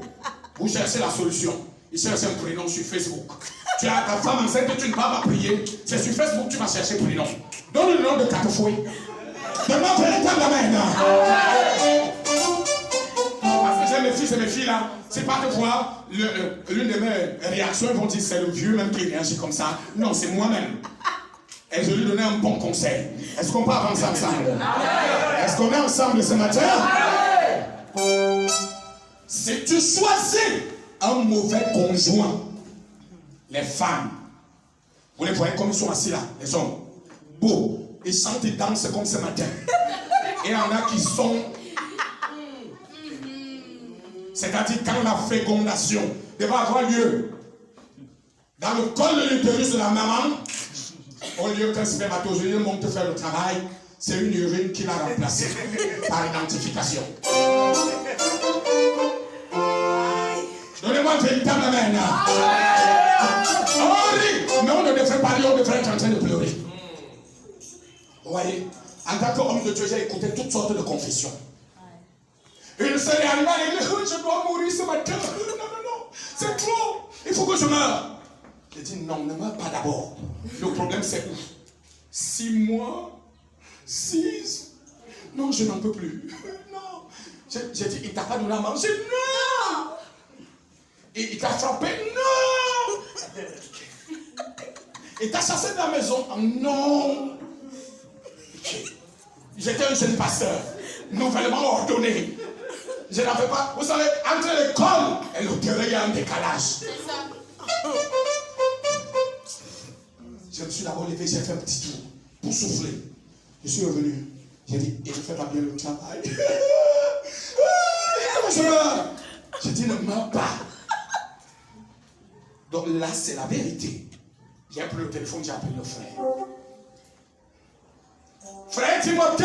Vous cherchez la solution. Il cherche un prénom sur Facebook. Tu as ta femme enceinte, tu ne vas pas prier. C'est sur Facebook que tu vas chercher le prénom. Donne le nom de 4 fouilles. Donne-moi un véritable amen. Mes fils et mes filles là, c'est pas de voir l'une de mes réactions, ils vont dire c'est le vieux même qui réagit comme ça. Non, c'est moi-même. Et je lui donnais un bon conseil. Est-ce qu'on peut avancer ensemble? Est-ce qu'on est ensemble ce matin? Si tu choisis un mauvais conjoint, les femmes, vous les voyez comme ils sont assis là, les hommes, beaux, ils chantent et dansent comme ce matin. Et il y en a qui sont... C'est-à-dire quand la fécondation devait avoir lieu dans le col de l'utérus de la maman, au lieu qu'un spermatozoïde monte faire le travail, c'est une urine qui l'a remplacée par identification. Donnez-moi un véritable amen. On rit, mais on ne devrait pas rire, on devrait être en train de pleurer. Vous voyez, en tant qu'homme de Dieu, j'ai écouté toutes sortes de confessions. Une seule est arrivée à l'église, je dois mourir ce matin. Non, c'est trop. Il faut que je meure. J'ai dit non, ne meurs pas d'abord. Le problème c'est où? 6 mois, 6. Non, je n'en peux plus. Non. J'ai dit, il t'a pas donné à manger? Non. Et il t'a frappé? Non. Il t'a chassé de la maison? Non. J'étais un jeune pasteur, nouvellement ordonné. Je n'avais pas, vous savez, entre l'école et le terrain, il y a un décalage. C'est ça. Je me suis d'abord levé, j'ai fait un petit tour pour souffler. Je suis revenu. J'ai dit, il ne fait pas bien le travail. Comment je meurs? J'ai dit, ne meurs pas. Donc là, c'est la vérité. J'ai pris le téléphone, j'ai appelé le frère. Frère Timothée!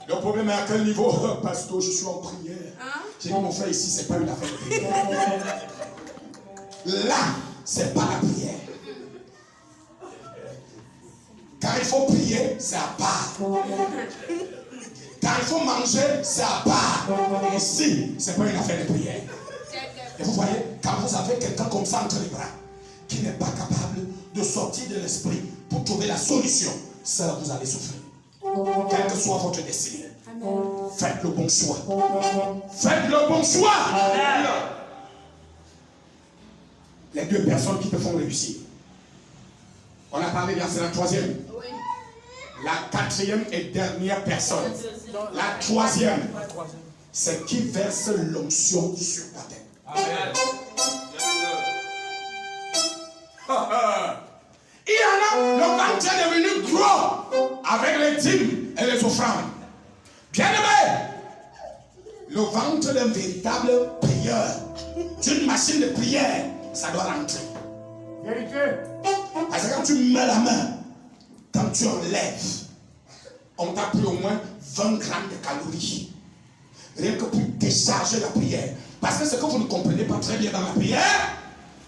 Le problème est à quel niveau? Pasteur, je suis en prière. J'ai dit, mon frère, ici, c'est pas une affaire de prière. Là, c'est pas la prière. Quand il faut prier, c'est à part. Quand il faut manger, c'est à part. Ici, c'est pas une affaire de prière. Et vous voyez, quand vous avez quelqu'un comme ça entre les bras, qui n'est pas capable de sortir de l'esprit pour trouver la solution, ça vous allez souffrir. Quelle que soit votre destinée. Faites le bon choix. Faites le bon choix. Les deux personnes qui te font réussir. On a parlé bien, c'est la troisième. Oui. La quatrième et dernière personne. La troisième, c'est qui verse l'onction sur ta tête. Amen. Il y en a, le ventre est devenu gros avec les dîmes et les offrandes. Bien aimé, le ventre d'un véritable prieur, d'une machine de prière, ça doit rentrer. Vérité. Parce que quand tu mets la main, quand tu enlèves, on t'a pris au moins 20 grammes de calories. Rien que pour décharger la prière. Parce que ce que vous ne comprenez pas très bien dans la prière,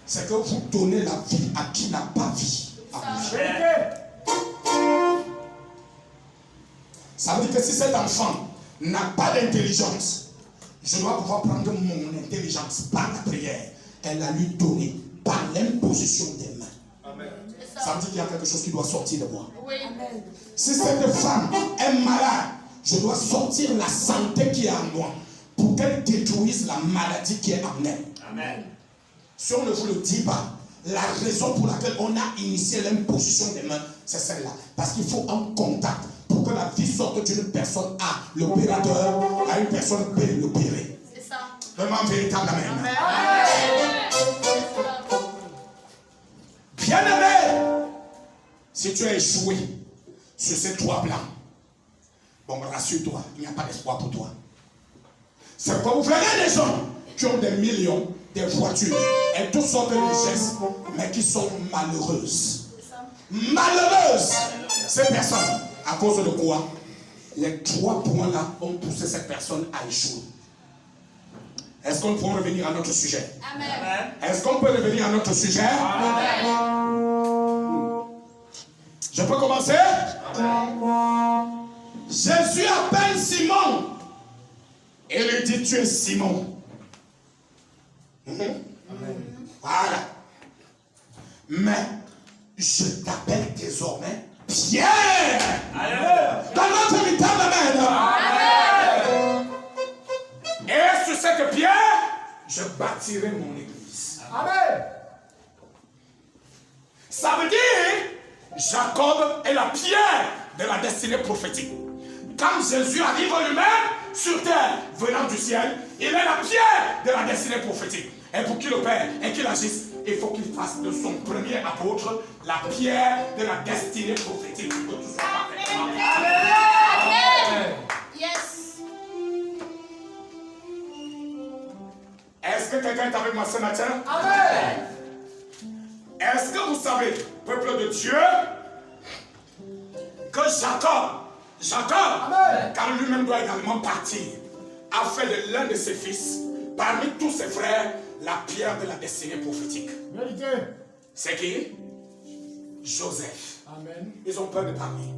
c'est que vous donnez la vie à qui n'a pas vie. Ça veut dire que si cet enfant n'a pas d'intelligence, je dois pouvoir prendre mon intelligence par la prière et la lui donner par l'imposition des mains. Amen. Ça veut dire qu'il y a quelque chose qui doit sortir de moi. Oui. Si cette femme est malade, je dois sortir la santé qui est en moi pour qu'elle détruise la maladie qui est en elle. Amen. Si on ne vous le dit pas, la raison pour laquelle on a initié l'imposition des mains, c'est celle-là. Parce qu'il faut un contact pour que la vie sorte d'une personne A, l'opérateur, à une personne B, l'opéré. C'est ça. Vraiment un véritable amen. Amen. Bien aimé, si tu as échoué sur ces trois plans, bon, rassure-toi, il n'y a pas d'espoir pour toi. C'est pourquoi vous verrez des gens qui ont des millions, des voitures et toutes sortes de richesses, mais qui sont malheureuses. Malheureuses, ces personnes. À cause de quoi? Les trois points là ont poussé cette personne à échouer. Est-ce qu'on peut revenir à notre sujet? Amen. Est-ce qu'on peut revenir à notre sujet? Je peux commencer? Jésus appelle Simon et lui dit: tu es Simon. Voilà. Mais je t'appelle désormais Pierre. Dans notre véritable amen. Et sur cette pierre, je bâtirai mon église. Amen. Ça veut dire Jacob est la pierre de la destinée prophétique. Quand Jésus arrive lui-même sur terre, venant du ciel, il est la pierre de la destinée prophétique. Et pour qu'il opère et qu'il agisse, il faut qu'il fasse de son premier apôtre la pierre de la destinée prophétique. Que tout soit parfaitement. Amen. Yes. Est-ce que quelqu'un est avec moi ce matin? Amen. Est-ce que vous savez, peuple de Dieu, que Jacob, Amen. car lui-même doit également partir, a fait de l'un de ses fils, parmi tous ses frères, la pierre de la destinée prophétique. Vérité. C'est qui? Joseph. Amen. Ils ont peur de parler.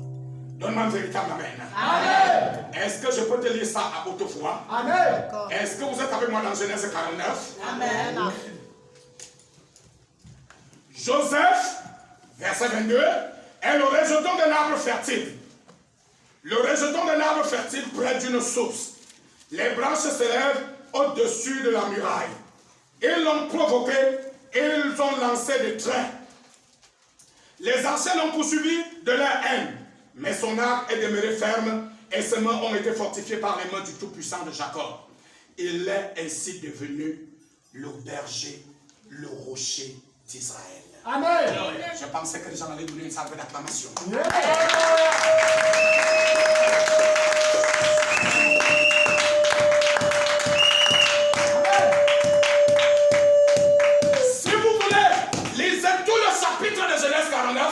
Donne-moi un véritable amen. Amen. Est-ce que je peux te lire ça à haute voix? Amen. Est-ce que vous êtes avec moi dans Genèse 49? Amen. Joseph, verset 22, est le rejeton d'un arbre fertile. Le rejeton d'un arbre fertile près d'une source. Les branches s'élèvent au-dessus de la muraille. Ils l'ont provoqué et ils ont lancé des traits. Les anciens l'ont poursuivi de leur haine, mais son arc est demeuré ferme et ses mains ont été fortifiées par les mains du Tout-Puissant de Jacob. Il est ainsi devenu le berger, le rocher d'Israël. Amen. Je pensais que les gens allaient donner une salve d'acclamation. Si vous voulez, lisez tout le chapitre de Genèse 49.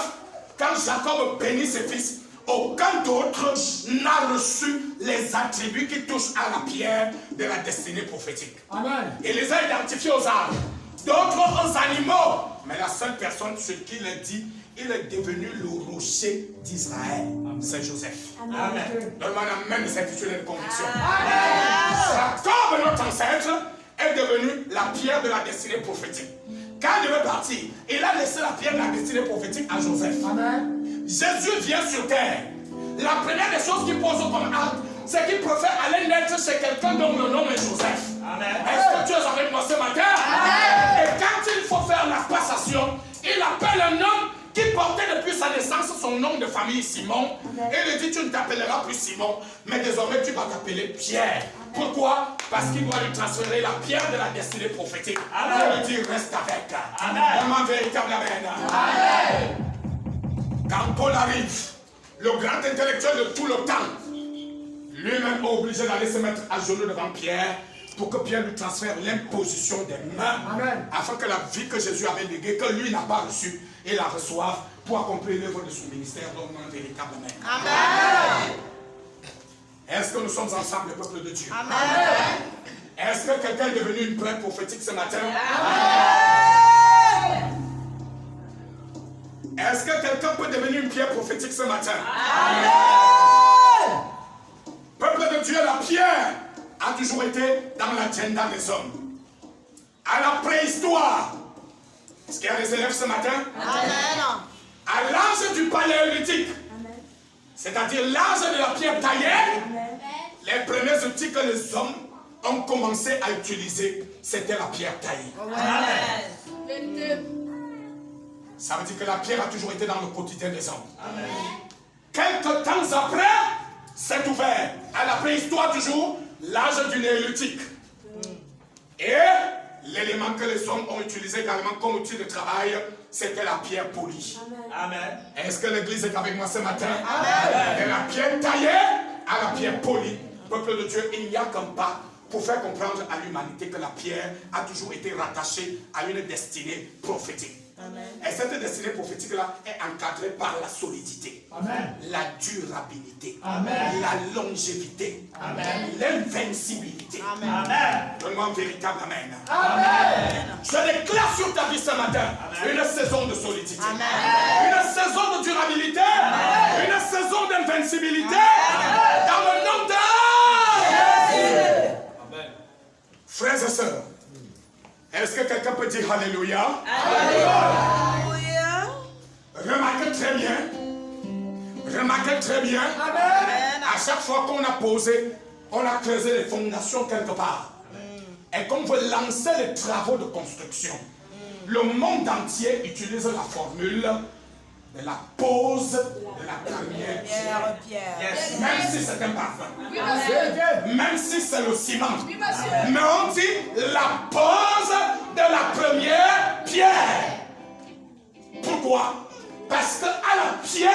Quand Jacob bénit ses fils, aucun d'autre n'a reçu les attributs qui touchent à la pierre de la destinée prophétique. Amen. Il les a identifiés aux arbres, d'autres aux animaux. Mais la seule personne sur qui il est dit, il est devenu le rocher d'Israël, c'est Joseph. Amen. Donne-moi un amen de certitude et de conviction. Jacob, notre ancêtre, est devenue la pierre de la destinée prophétique. Quand il devait partir, il a laissé la pierre de la destinée prophétique à Joseph. Amen. Jésus vient sur terre. La première des choses qu'il pose comme acte, c'est qu'il préfère aller naître chez quelqu'un dont le nom est Joseph. Amen. Est-ce que tu es avec moi ce matin? Amen. Et quand il faut faire la passation, il appelle un homme qui portait depuis sa naissance son nom de famille Simon. Et lui dit, tu ne t'appelleras plus Simon, mais désormais tu vas t'appeler Pierre. Pourquoi? Parce qu'il doit lui transférer la pierre de la destinée prophétique. Amen. Il lui dit, reste avec. Amen. Vraiment véritable amen. Amen. Quand Paul arrive, le grand intellectuel de tout le temps, lui-même est obligé d'aller se mettre à genoux devant Pierre pour que Pierre lui transfère l'imposition des mains. Amen. Afin que la vie que Jésus avait léguée, que lui n'a pas reçue, il la reçoive pour accomplir l'œuvre de son ministère dans un véritable amen. Amen. Est-ce que nous sommes ensemble, le peuple de Dieu? Amen. Est-ce que quelqu'un est devenu une prêtre prophétique ce matin? Est-ce que quelqu'un peut devenir une pierre prophétique ce matin? Amen. Peuple de Dieu, la pierre a toujours été dans l'agenda des hommes. À la préhistoire, est-ce qu'il y a des élèves ce matin? Amen. À l'âge du paléolithique, c'est-à-dire l'âge de la pierre taillée, les premiers outils que les hommes ont commencé à utiliser, c'était la pierre taillée. Amen. Ça veut dire que la pierre a toujours été dans le quotidien des hommes. Quelques temps après, c'est ouvert. À la préhistoire toujours, l'âge du néolithique. Et l'élément que les hommes ont utilisé également comme outil de travail, c'était la pierre polie. Amen. Est-ce que l'église est avec moi ce matin? Amen. De la pierre taillée à la pierre polie. Peuple de Dieu, il n'y a qu'un pas pour faire comprendre à l'humanité que la pierre a toujours été rattachée à une destinée prophétique. Et cette destinée prophétique-là est encadrée par la solidité, Amen. la durabilité, Amen. la longévité, Amen. l'invincibilité. Amen. Donne-moi un véritable amen. Amen. Je déclare sur ta vie ce matin une saison de solidité, Amen. une saison de durabilité, une saison d'invincibilité dans le nom de Jésus. Amen. Frères et sœurs, est-ce que quelqu'un peut dire Alléluia? Remarquez très bien. Remarquez très bien. À chaque fois qu'on a posé, on a creusé les fondations quelque part. Et qu'on veut lancer les travaux de construction, le monde entier utilise la formule de la pose de la première pierre. Yes. Même si c'est un parfum, Oui, monsieur. même si c'est le ciment, Oui, monsieur. mais on dit la pose de la première pierre. Pourquoi? Parce qu'à la pierre,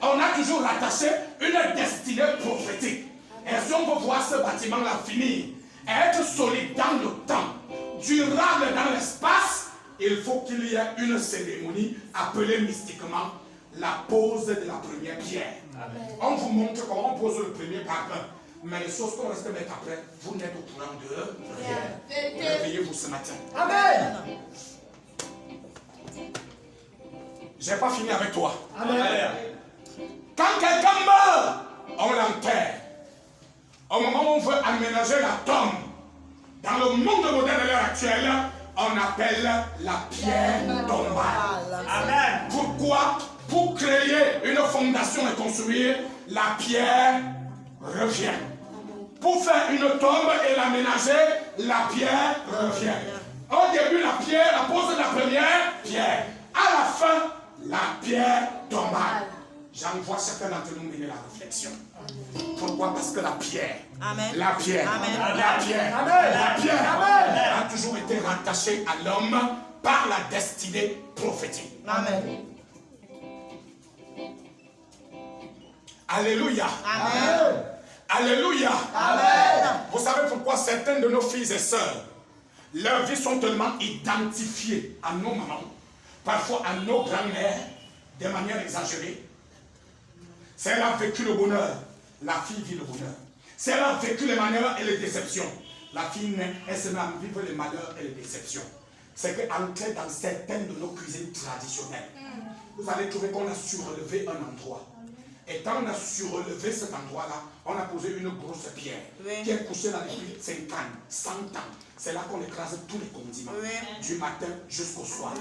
on a toujours rattaché une destinée prophétique. Et si on veut voir ce bâtiment-là finir, être solide dans le temps, durable dans l'espace, il faut qu'il y ait une cérémonie appelée mystiquement la pose de la première pierre. Amen. On vous montre comment on pose le premier parfum. Mais les choses qu'on reste mettre après, vous n'êtes au courant de rien. Réveillez-vous ce matin. Amen. Je n'ai pas fini avec toi. Amen. Quand quelqu'un meurt, on l'enterre. Au moment où on veut aménager la tombe, dans le monde moderne de l'heure actuelle, on appelle la pierre tombale. Amen. Pourquoi? Pour créer une fondation et construire, la pierre revient. Pour faire une tombe et l'aménager, la pierre revient. Au début, la pierre, la pose de la première pierre. À la fin, la pierre tombale. J'envoie chacun d'entre nous mener la réflexion. Pourquoi? Parce que la pierre, la pierre, la pierre, la pierre a toujours été rattachée à l'homme par la destinée prophétique. Amen. Alléluia. Amen. Alléluia. Amen. Vous savez pourquoi certains de nos filles et sœurs, leurs vies sont tellement identifiées à nos mamans, parfois à nos grands-mères, de manière exagérée. Si elle a vécu le bonheur, la fille vit le bonheur. Si elle a vécu les malheurs et les déceptions, la fille, elle se met à vivre les malheurs et les déceptions. C'est qu'entrer dans certaines de nos cuisines traditionnelles, vous allez trouver qu'on a surlevé un endroit. Et quand on a surlevé cet endroit-là, on a posé une grosse pierre qui est couchée là depuis 50, 100 ans. C'est là qu'on écrase tous les condiments, du matin jusqu'au soir.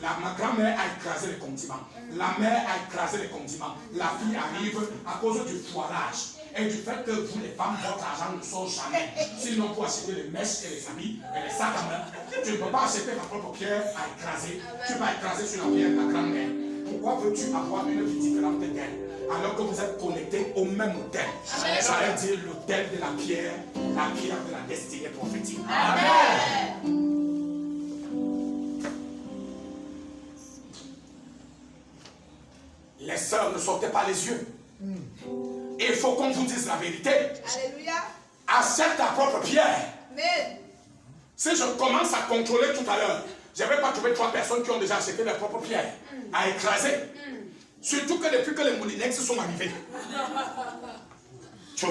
Ma grand-mère a écrasé les condiments, la mère a écrasé les condiments. La fille arrive à cause du foirage et du fait que vous les femmes, votre argent ne sort jamais. Sinon, pour acheter les mèches et les habits et les sacs à main, tu ne peux pas acheter ta propre pierre à écraser. Tu vas écraser sur la pierre de ta grand-mère. Pourquoi veux-tu avoir une vie différente d'elle alors que vous êtes connectés au même autel? Ça veut dire l'autel de la pierre de la destinée prophétique. Amen. Les sœurs, ne sortez pas les yeux. Il faut qu'on vous dise la vérité. Alléluia. Achète ta propre pierre. Amen. Si je commence à contrôler tout à l'heure, je ne vais pas trouver 3 personnes qui ont déjà acheté leur propre pierre à écraser. Surtout que depuis que les Moulinex sont arrivés. Tu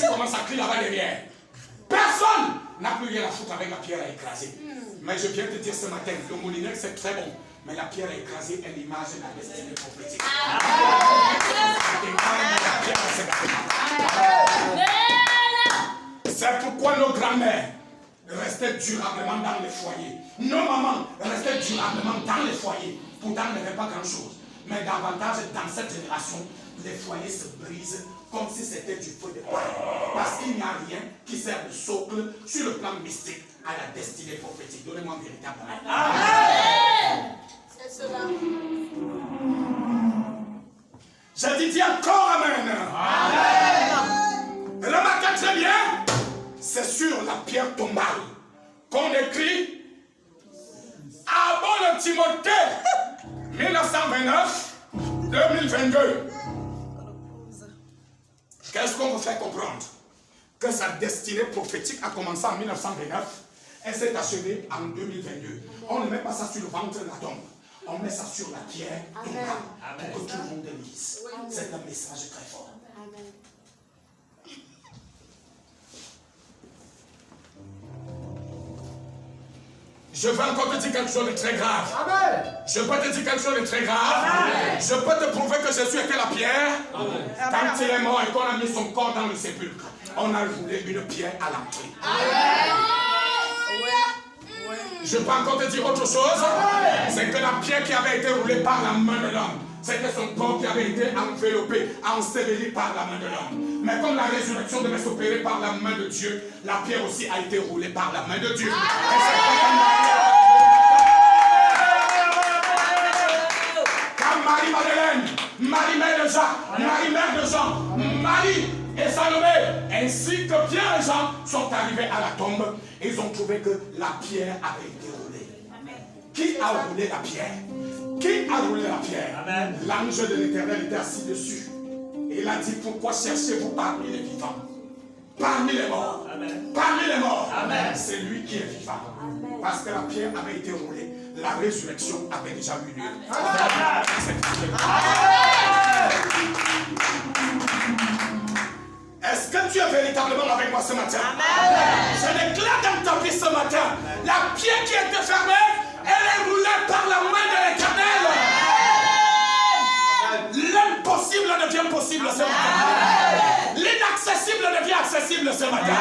commences à crier là-bas derrière. Personne n'a plus rien à foutre avec la pierre à écraser. Mais je viens te dire ce matin, le Moulinex c'est très bon. Mais la pierre à écraser est l'image de la destinée prophétique. C'est pourquoi nos grands-mères restaient durablement dans les foyers. Nos mamans restaient durablement dans les foyers. Pourtant, il n'y avait pas grand-chose. Mais davantage, dans cette génération, les foyers se brisent comme si c'était du feu de paille. Parce qu'il n'y a rien qui sert de socle sur le plan mystique à la destinée prophétique. Donnez-moi un véritable amen. Amen. C'est cela. J'ai dit encore amen. Amen. Remarquez très bien. C'est sur la pierre tombale qu'on écrit à bon Timothée 1929-2022. Qu'est-ce qu'on veut faire comprendre? Que sa destinée prophétique a commencé en 1929 et s'est achevée en 2022. On ne met pas ça sur le ventre de la tombe. On met ça sur la pierre tombale pour que tout le monde lise. C'est un message très fort. Amen. Je vais encore te dire quelque chose de très grave. Amen. Je peux te dire quelque chose de très grave. Amen. Je peux te prouver que Jésus était la pierre. Amen. Quand il est mort et qu'on a mis son corps dans le sépulcre, on a roulé une pierre à l'entrée. Je peux encore te dire autre chose. C'est que la pierre qui avait été roulée par la main de l'homme, c'était son corps qui avait été enveloppé, enseveli par la main de l'homme. Mais comme la résurrection devait s'opérer par la main de Dieu, la pierre aussi a été roulée par la main de Dieu. Et c'est quand Marie-Madeleine, Marie-Mère de Jacques, Marie-Mère de Jean, Marie et Salomé, ainsi que Pierre et Jean sont arrivés à la tombe, ils ont trouvé que la pierre avait été roulée. Qui a roulé la pierre? Qui a roulé la pierre? L'ange de l'Éternel était assis dessus. Et il a dit, pourquoi cherchez-vous parmi les vivants? Parmi les morts. Amen. Parmi les morts. C'est lui qui est vivant. Amen. Parce que la pierre avait été roulée. La résurrection avait déjà eu lieu. Est-ce que tu es véritablement avec moi ce matin? Amen. Je déclare dans ta vie ce matin, la pierre qui était fermée, elle est roulée par la main de l'Éternel. L'impossible devient possible ce matin. L'inaccessible devient accessible ce matin.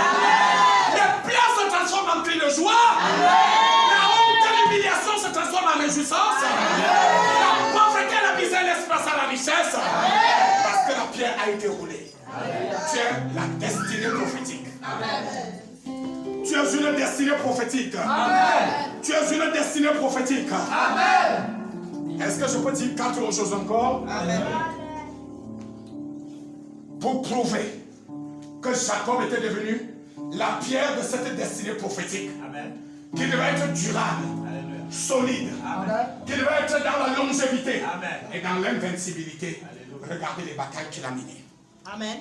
Les pleurs se transforment en cris de joie. La honte et l'humiliation se transforment en réjouissance. La pauvreté et la misère laissent place à la richesse. Parce que la pierre a été roulée. Tu es la destinée prophétique. Tu es une destinée prophétique. Tu es une destinée prophétique. Est-ce que je peux dire 4 choses encore? Pour prouver que Jacob était devenu la pierre de cette destinée prophétique. Qui devait être durable, solide, qui devait être dans la longévité et dans l'invincibilité. Regardez les batailles qu'il a menées. Amen.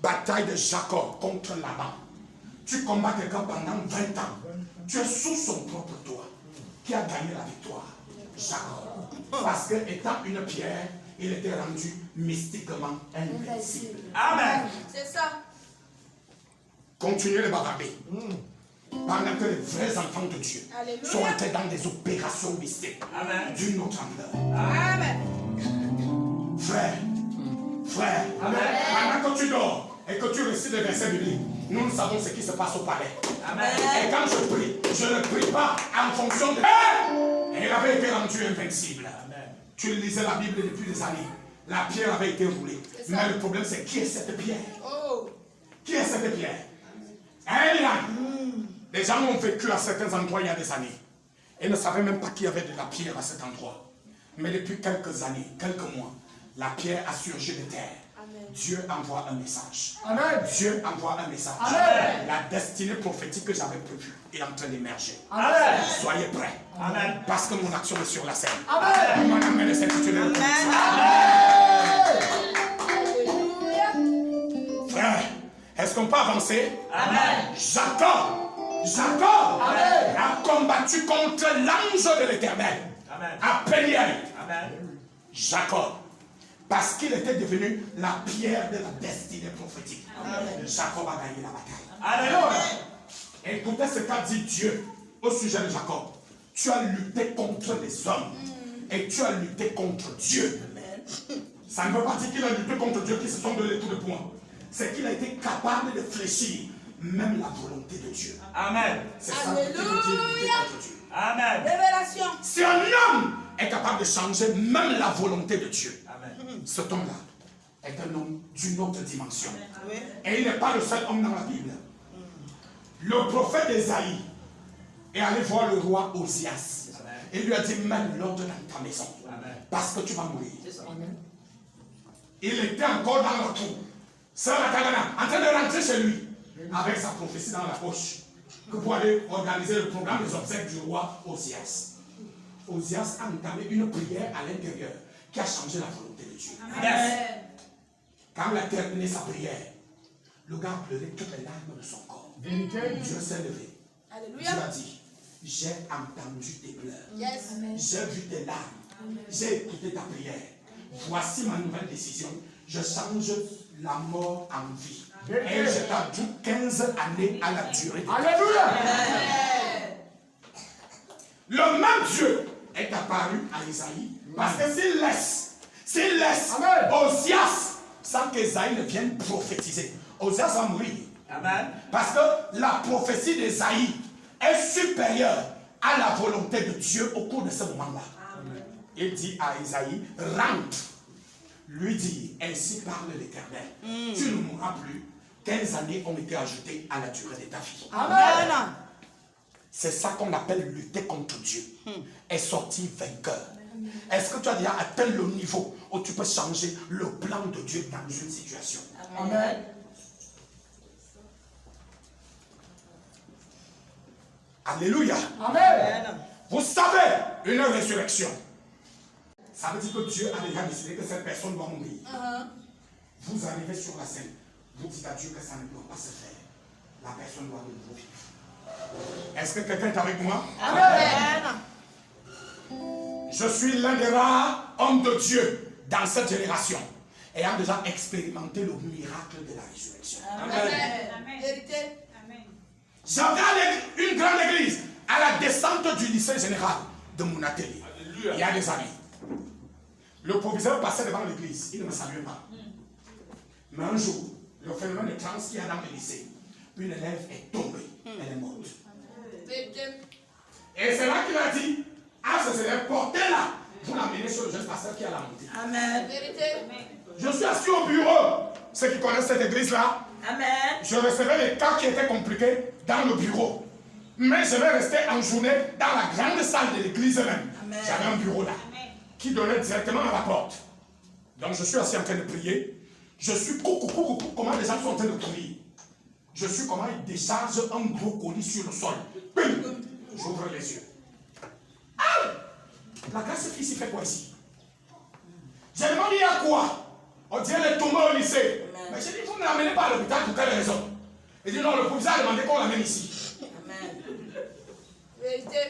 Bataille de Jacob contre Laban. Tu combats quelqu'un pendant 20 ans. Tu es sous son propre toit. Qui a gagné la victoire? Jacob. Parce que étant une pierre, il était rendu mystiquement invincible. Amen. C'est ça. Continuez de bavarder. Pendant que les vrais enfants de Dieu sont entrés dans des opérations mystiques d'une autre ampleur. Amen. Frère, pendant que tu dors et que tu récites des versets bibliques, nous savons ce qui se passe au palais. Et quand je prie, je ne prie pas en fonction de... Et il avait été rendu invincible. Tu lisais la Bible depuis des années. La pierre avait été roulée. Mais le problème, c'est qui est cette pierre? Qui est cette pierre? Les gens ont vécu à certains endroits il y a des années. Et ne savaient même pas qu'il y avait de la pierre à cet endroit. Mais depuis quelques années, quelques mois, la pierre a surgi de terre. Amen. Dieu envoie un message. Amen. Dieu envoie un message. Amen. La destinée prophétique que j'avais prévue est en train d'émerger. Soyez prêts. Amen. Parce que mon action est sur la scène. Amen. Mon amen est intitulé. Frère, est-ce qu'on peut avancer? Amen. Jacob a combattu contre l'ange de l'Éternel. À Péniel. Jacob. Parce qu'il était devenu la pierre de la destinée prophétique. Jacob a gagné la bataille. Alléluia. Écoutez ce qu'a dit Dieu au sujet de Jacob. Tu as lutté contre les hommes et tu as lutté contre Dieu. Ça ne veut pas dire qu'il a lutté contre Dieu qui se sont donné tout de points. C'est qu'il a été capable de fléchir même la volonté de Dieu. Amen. C'est ça que tu veux dire lutter contre Dieu. Amen. Révélation. Si un homme est capable de changer même la volonté de Dieu, amen, cet homme-là est un homme d'une autre dimension. Amen. Et il n'est pas le seul homme dans la Bible. Le prophète Ésaïe est allé voir le roi Osias. Amen. Et lui a dit, mets l'ordre dans ta maison. Amen. Parce que tu vas mourir. Amen. Il était encore dans la tour. Sœur Atagana, en train de rentrer chez lui, avec sa prophétie dans la poche, que pour aller organiser le programme des obsèques du roi Osias. Osias a entamé une prière à l'intérieur qui a changé la volonté de Dieu. Amen. Quand il a terminé sa prière, le gars a pleuré toutes les larmes de son corps. Dieu s'est levé. Alléluia. Dieu a dit, j'ai entendu tes pleurs. Yes. J'ai vu tes larmes. J'ai écouté ta prière. Voici ma nouvelle décision. Je change la mort en vie. Et je t'ajoute 15 années à la durée. Alléluia. Le même Dieu est apparu à Isaïe. Parce que s'il laisse Osias sans qu'Isaïe ne vienne prophétiser, Osias va mourir. Amen. Parce que la prophétie d'Isaïe est supérieure à la volonté de Dieu au cours de ce moment-là. Il dit à Isaïe, rentre. Lui dit, ainsi parle l'Éternel. Tu ne mourras plus. 15 années ont été ajoutées à la durée de ta vie. Amen. C'est ça qu'on appelle lutter contre Dieu. Et sortir vainqueur. Est-ce que tu as déjà atteint le niveau où tu peux changer le plan de Dieu dans une situation? Amen. Alléluia. Amen. Vous savez, une résurrection. Ça veut dire que Dieu a déjà décidé que cette personne doit mourir. Vous arrivez sur la scène. Vous dites à Dieu que ça ne doit pas se faire. La personne doit de nouveau vivre. Est-ce que quelqu'un est avec moi? Amen. Je suis l'un des rares hommes de Dieu dans cette génération, ayant déjà expérimenté le miracle de la résurrection. Amen. J'avais une grande église à la descente du lycée général de mon atelier. Il y a des années. Le proviseur passait devant l'église, il ne me saluait pas. Mais un jour, le phénomène de transe qu'il y a dans le lycée, une élève est tombée, elle est morte. Et c'est là qu'il a dit, ah, ce élève, portez-la, vous l'amenez sur le jeune pasteur qui est à la montée. Amen. Je suis assis au bureau, ceux qui connaissent cette église-là. Amen. Je recevais les cas qui étaient compliqués dans le bureau. Mais je vais rester en journée dans la grande salle de l'église même. J'avais un bureau là, qui donnait directement à la porte. Donc je suis assis en train de prier. Je suis coucou, comment les gens sont en train de prier. Je suis comment ils déchargent un gros colis sur le sol. J'ouvre les yeux. Ah! La grâce fille ici fait quoi ici? J'ai demandé à quoi? On dirait elle est tombée au lycée. Mais j'ai dit, vous ne l'amenez pas à l'hôpital pour quelle raison? Il dit non, le proviseur a demandé qu'on l'amène ici. Amen.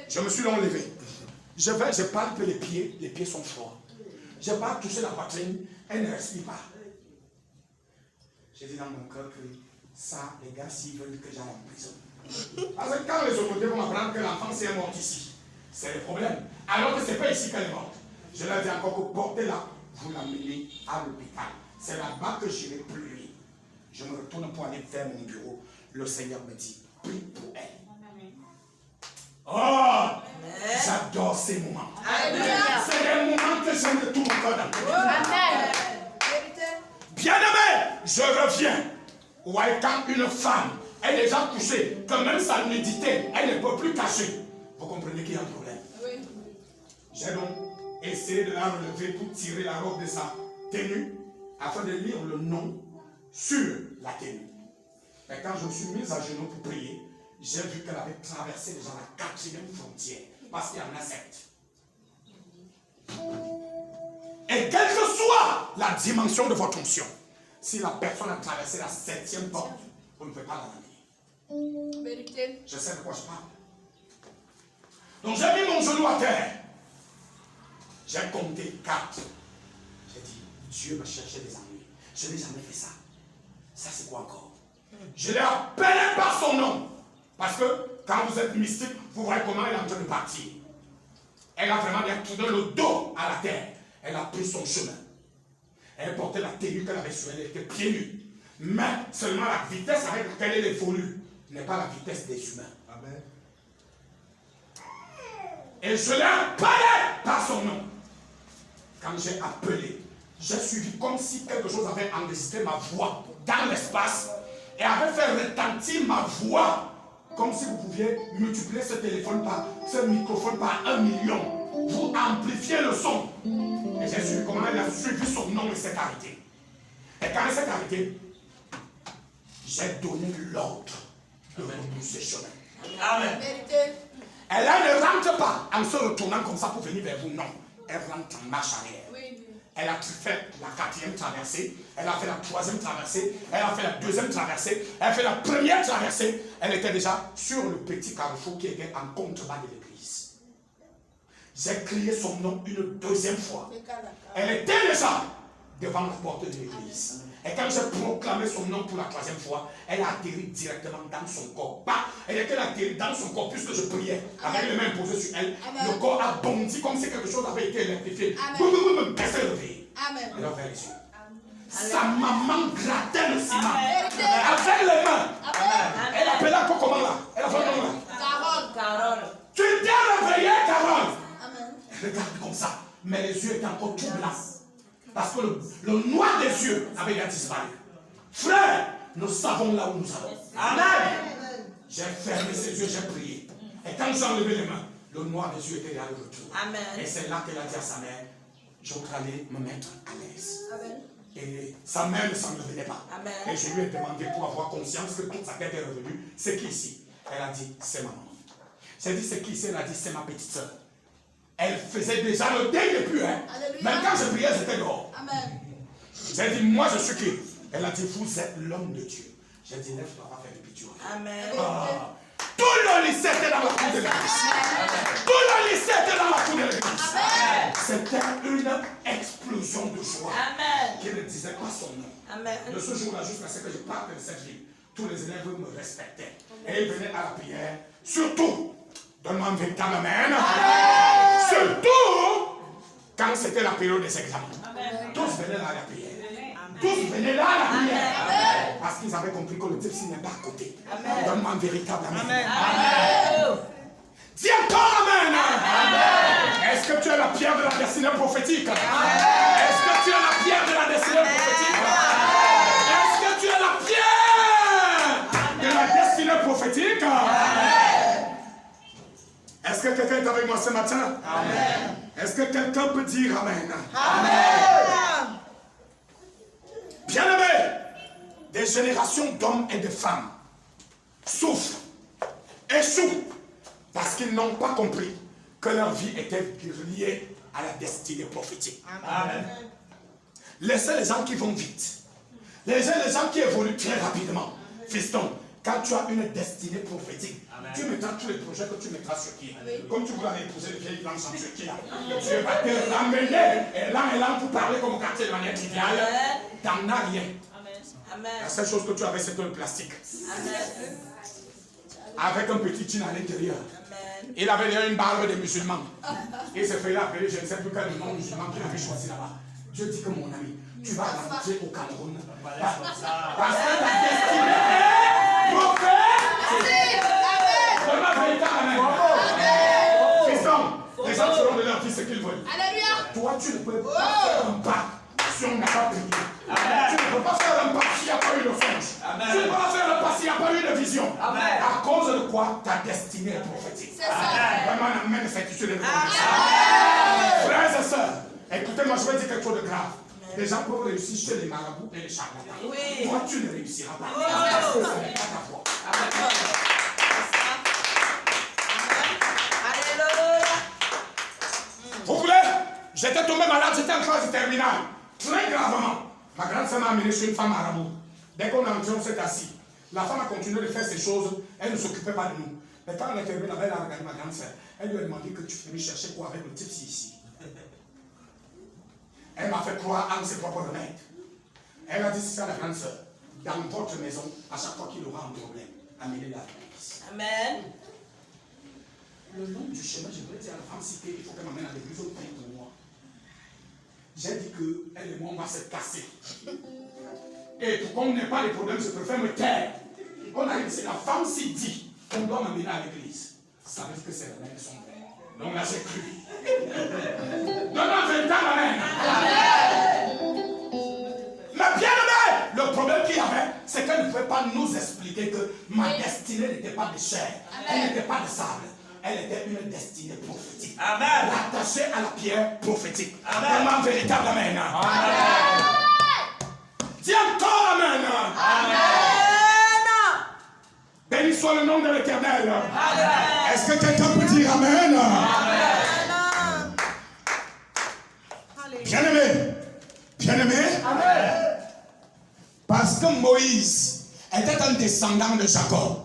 Je me suis enlevé. Je palpe les pieds sont froids. Je pas touché la poitrine, elle ne respire pas. J'ai dit dans mon cœur que ça, les gars, s'ils veulent que j'aille en prison. Parce que quand les autorités vont apprendre que l'enfant est mort ici, c'est le problème. Alors que ce n'est pas ici qu'elle est morte. Je leur dis encore que portez-la vous l'amenez à l'hôpital. C'est là-bas que j'irai pleurer. Je me retourne pour aller vers mon bureau. Le Seigneur me dit, prie pour elle. Oh, j'adore ces moments. C'est des moments que j'aime de tout mon cœur. Bien-aimé, je reviens. Ouais, quand une femme est déjà couchée, que même sa nudité, elle ne peut plus cacher. Vous comprenez qu'il y a un problème. J'ai donc essayé de la relever pour tirer la robe de sa tenue, afin de lire le nom sur la tenue. Et quand je me suis mise à genoux pour prier, j'ai vu qu'elle avait traversé déjà la 4e frontière, parce qu'il y en a 7. Et quelle que soit la dimension de votre onction, si la personne a traversé la 7e porte, vous ne pouvez pas la ramener. Je sais de quoi je parle. Donc j'ai mis mon genou à terre. J'ai compté 4. J'ai dit, Dieu m'a cherché des ennuis. Je n'ai jamais fait ça. Ça c'est quoi encore? Je l'ai appelé par son nom. Parce que quand vous êtes mystique, vous voyez comment elle est en train de partir. Elle a vraiment bien tourné le dos à la terre. Elle a pris son chemin. Elle portait la tenue qu'elle avait sur elle. Elle était pieds nus. Mais seulement la vitesse avec laquelle elle évolue n'est pas la vitesse des humains. Amen. Et je l'ai appelé par son nom. Quand j'ai appelé, j'ai suivi comme si quelque chose avait enregistré ma voix dans l'espace et avait fait retentir ma voix. Comme si vous pouviez multiplier ce téléphone par, ce microphone par 1 million. Vous amplifiez le son. Et j'ai suivi comment elle a suivi son nom et s'est arrêtée. Et quand elle s'est arrêtée, j'ai donné l'ordre de repousser chemin. Amen. Elle ne rentre pas en se retournant comme ça pour venir vers vous. Non. Elle rentre en marche arrière. Elle a fait la 4e traversée, elle a fait la 3e traversée, elle a fait la 2e traversée, elle a fait la 1re traversée. Elle était déjà sur le petit carrefour qui était en contrebas de l'église. J'ai crié son nom une 2e fois. Elle était déjà devant la porte de l'église. Et quand j'ai proclamé son nom pour la 3e fois, elle a atterri directement dans son corps. Elle était atterrie dans son corps puisque je priais. Avec les mains posées sur elle, le corps a bondi comme si quelque chose avait été électrifié. Elle s'est levée. Elle a ouvert les yeux. Sa maman grattait le ciment. Avec les mains. Elle appelait encore comment là? Elle a fait comment là? Carole. Tu t'es réveillée, Carole. Elle regarde comme ça. Mais les yeux étaient encore tout blancs. Parce que le noir des yeux avait déjà disparu. Frère, nous savons là où nous allons. Amen. J'ai fermé ses yeux, j'ai prié. Et quand j'ai enlevé les mains, le noir des yeux était là de retour. Amen. Et c'est là qu'elle a dit à sa mère, je voudrais aller me mettre à l'aise. Et sa mère ne s'en revenait pas. Amen. Et je lui ai demandé pour avoir conscience que toute sa tête est revenue. C'est qui ici? Elle a dit, c'est ma maman. J'ai dit, c'est qui ici? Elle a dit, c'est ma petite soeur. Elle faisait déjà le deuil depuis. Même quand je priais, j'étais dehors. Amen. J'ai dit, moi je suis qui? Elle a dit, vous êtes l'homme de Dieu. J'ai dit, lève-toi, va faire du pitié. Amen. Tout le lycée était dans la cour de l'église. Tout le lycée était dans la cour de l'église. C'était une explosion de joie. Amen. Qui ne disait pas son nom. Amen. De ce jour-là, jusqu'à ce que je parte de cette ville, tous les élèves me respectaient. Et ils venaient à la prière. Surtout, donne-moi un véritable amen. Amen. Surtout, quand c'était la période des examens. Amen. Tous venaient là à la prière. Amen. Tous venaient là à la prière. Amen. Parce qu'ils avaient compris que le type n'est pas à côté. Donne-moi un véritable amen. Amen. Amen. Dis encore amen. Amen. Est-ce que tu es la pierre de la destinée prophétique? Amen. Est-ce que tu es la pierre de la destinée prophétique? Amen. Est-ce que tu es la pierre de la destinée prophétique? Amen. Est-ce que quelqu'un est avec moi ce matin? Amen. Est-ce que quelqu'un peut dire amen? Amen. Bien-aimés, des générations d'hommes et de femmes souffrent, échouent, parce qu'ils n'ont pas compris que leur vie était liée à la destinée prophétique. Amen. Laissez les gens qui vont vite. Laissez les gens qui évoluent très rapidement. Fiston, quand tu as une destinée prophétique, amen, tu mettras tous les projets que tu mettras sur qui. Comme tu voulais épouser le vieil blanc en Turquie. Dieu va te ramener et là pour parler comme au quartier de manière triviale. T'en as rien. Amen. La seule chose que tu avais, c'était le plastique. Amen. Avec un petit jean à l'intérieur. Amen. Il avait déjà une barbe de musulmans. Il s'est fait appeler, je ne sais plus quel nom musulman qu'il avait choisi là-bas. Dieu dit que mon ami, tu vas rentrer au Cameroun. Voilà, comme ça. Parce que ta destinée est prophétique. Donne-moi véritable amen. Fiston, les gens seront de leur vie ce qu'ils veulent. Alléluia. Toi, tu ne peux pas faire un pas si on n'a pas prié. Tu ne peux pas faire un pas s'il n'y a pas eu de songe. Tu ne peux pas faire un pas s'il n'y a pas eu de vision. À cause de quoi ta destinée est prophétique. C'est ça. Vraiment, on amène cette étude de frères et sœurs, écoutez-moi, je vais dire quelque chose de grave. Les gens peuvent réussir chez les marabouts et les charlatans. Oui. Toi, tu ne réussiras pas. Parce que ce n'est pas ta voie. Alléluia. Vous voulez? J'étais tombé malade, j'étais en classe terminale. Très gravement. Ma grande sœur m'a amené chez une femme marabout. Dès qu'on est entré, on s'est assis. La femme a continué de faire ses choses. Elle ne s'occupait pas de nous. Mais quand on est terminé, elle a regardé ma grande sœur. Elle lui a demandé que tu finis chercher quoi avec le type ici. Elle m'a fait croire à ses propres remèdes. Elle a dit c'est ça la grande sœur. Dans votre maison, à chaque fois qu'il aura un problème, amenez-la à l'église. Amen. Le long du chemin, je voudrais dire à la femme citée, il faut qu'elle m'amène à l'église au pain pour moi. J'ai dit qu'elle et moi, on va se casser. Et pour qu'on n'ait pas de problème, je préfère me taire. On arrive ici, la femme s'y dit qu'on doit m'amener à l'église. Ça veut dire que ses remèdes sont bons. Donc là, j'ai cru. Donne-moi un véritable amen. Mais bien aimé, le problème qu'il y avait, c'est qu'elle ne pouvait pas nous expliquer que ma destinée n'était pas de chair. Elle n'était pas de sable. Elle était une destinée prophétique. Amen. Rattachée à la pierre prophétique. Amen. Donne-moi un véritable amen. Amen. Dis encore amen. Amen. Béni soit le nom de l'Éternel. Amen. Est-ce que quelqu'un peut dire amen? Bien-aimé. Bien-aimé. Amen. Parce que Moïse était un descendant de Jacob.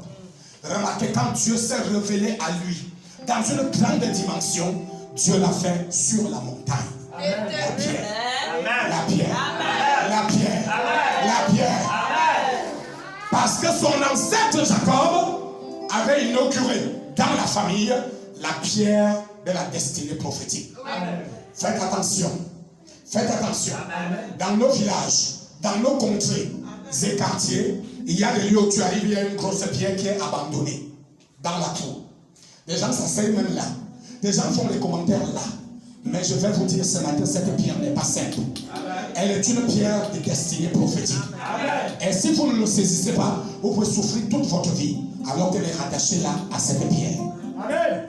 Remarquez, quand Dieu s'est révélé à lui dans une grande dimension, Dieu l'a fait sur la montagne. Amen. La pierre. Amen. La pierre. Amen. La pierre. Amen. La pierre. Amen. Parce que son ancêtre Jacob avait inauguré dans la famille la pierre de la destinée prophétique. Amen. Faites attention. Faites attention. Amen. Dans nos villages, dans nos contrées et quartiers, il y a des lieux où tu arrives, il y a une grosse pierre qui est abandonnée dans la cour. Les gens s'asseyent même là. Les gens font les commentaires là. Mais je vais vous dire ce matin, cette pierre n'est pas simple. Elle est une pierre de destinée prophétique. Amen. Et si vous ne le saisissez pas, vous pouvez souffrir toute votre vie alors qu'elle est rattachée là à cette pierre. Amen.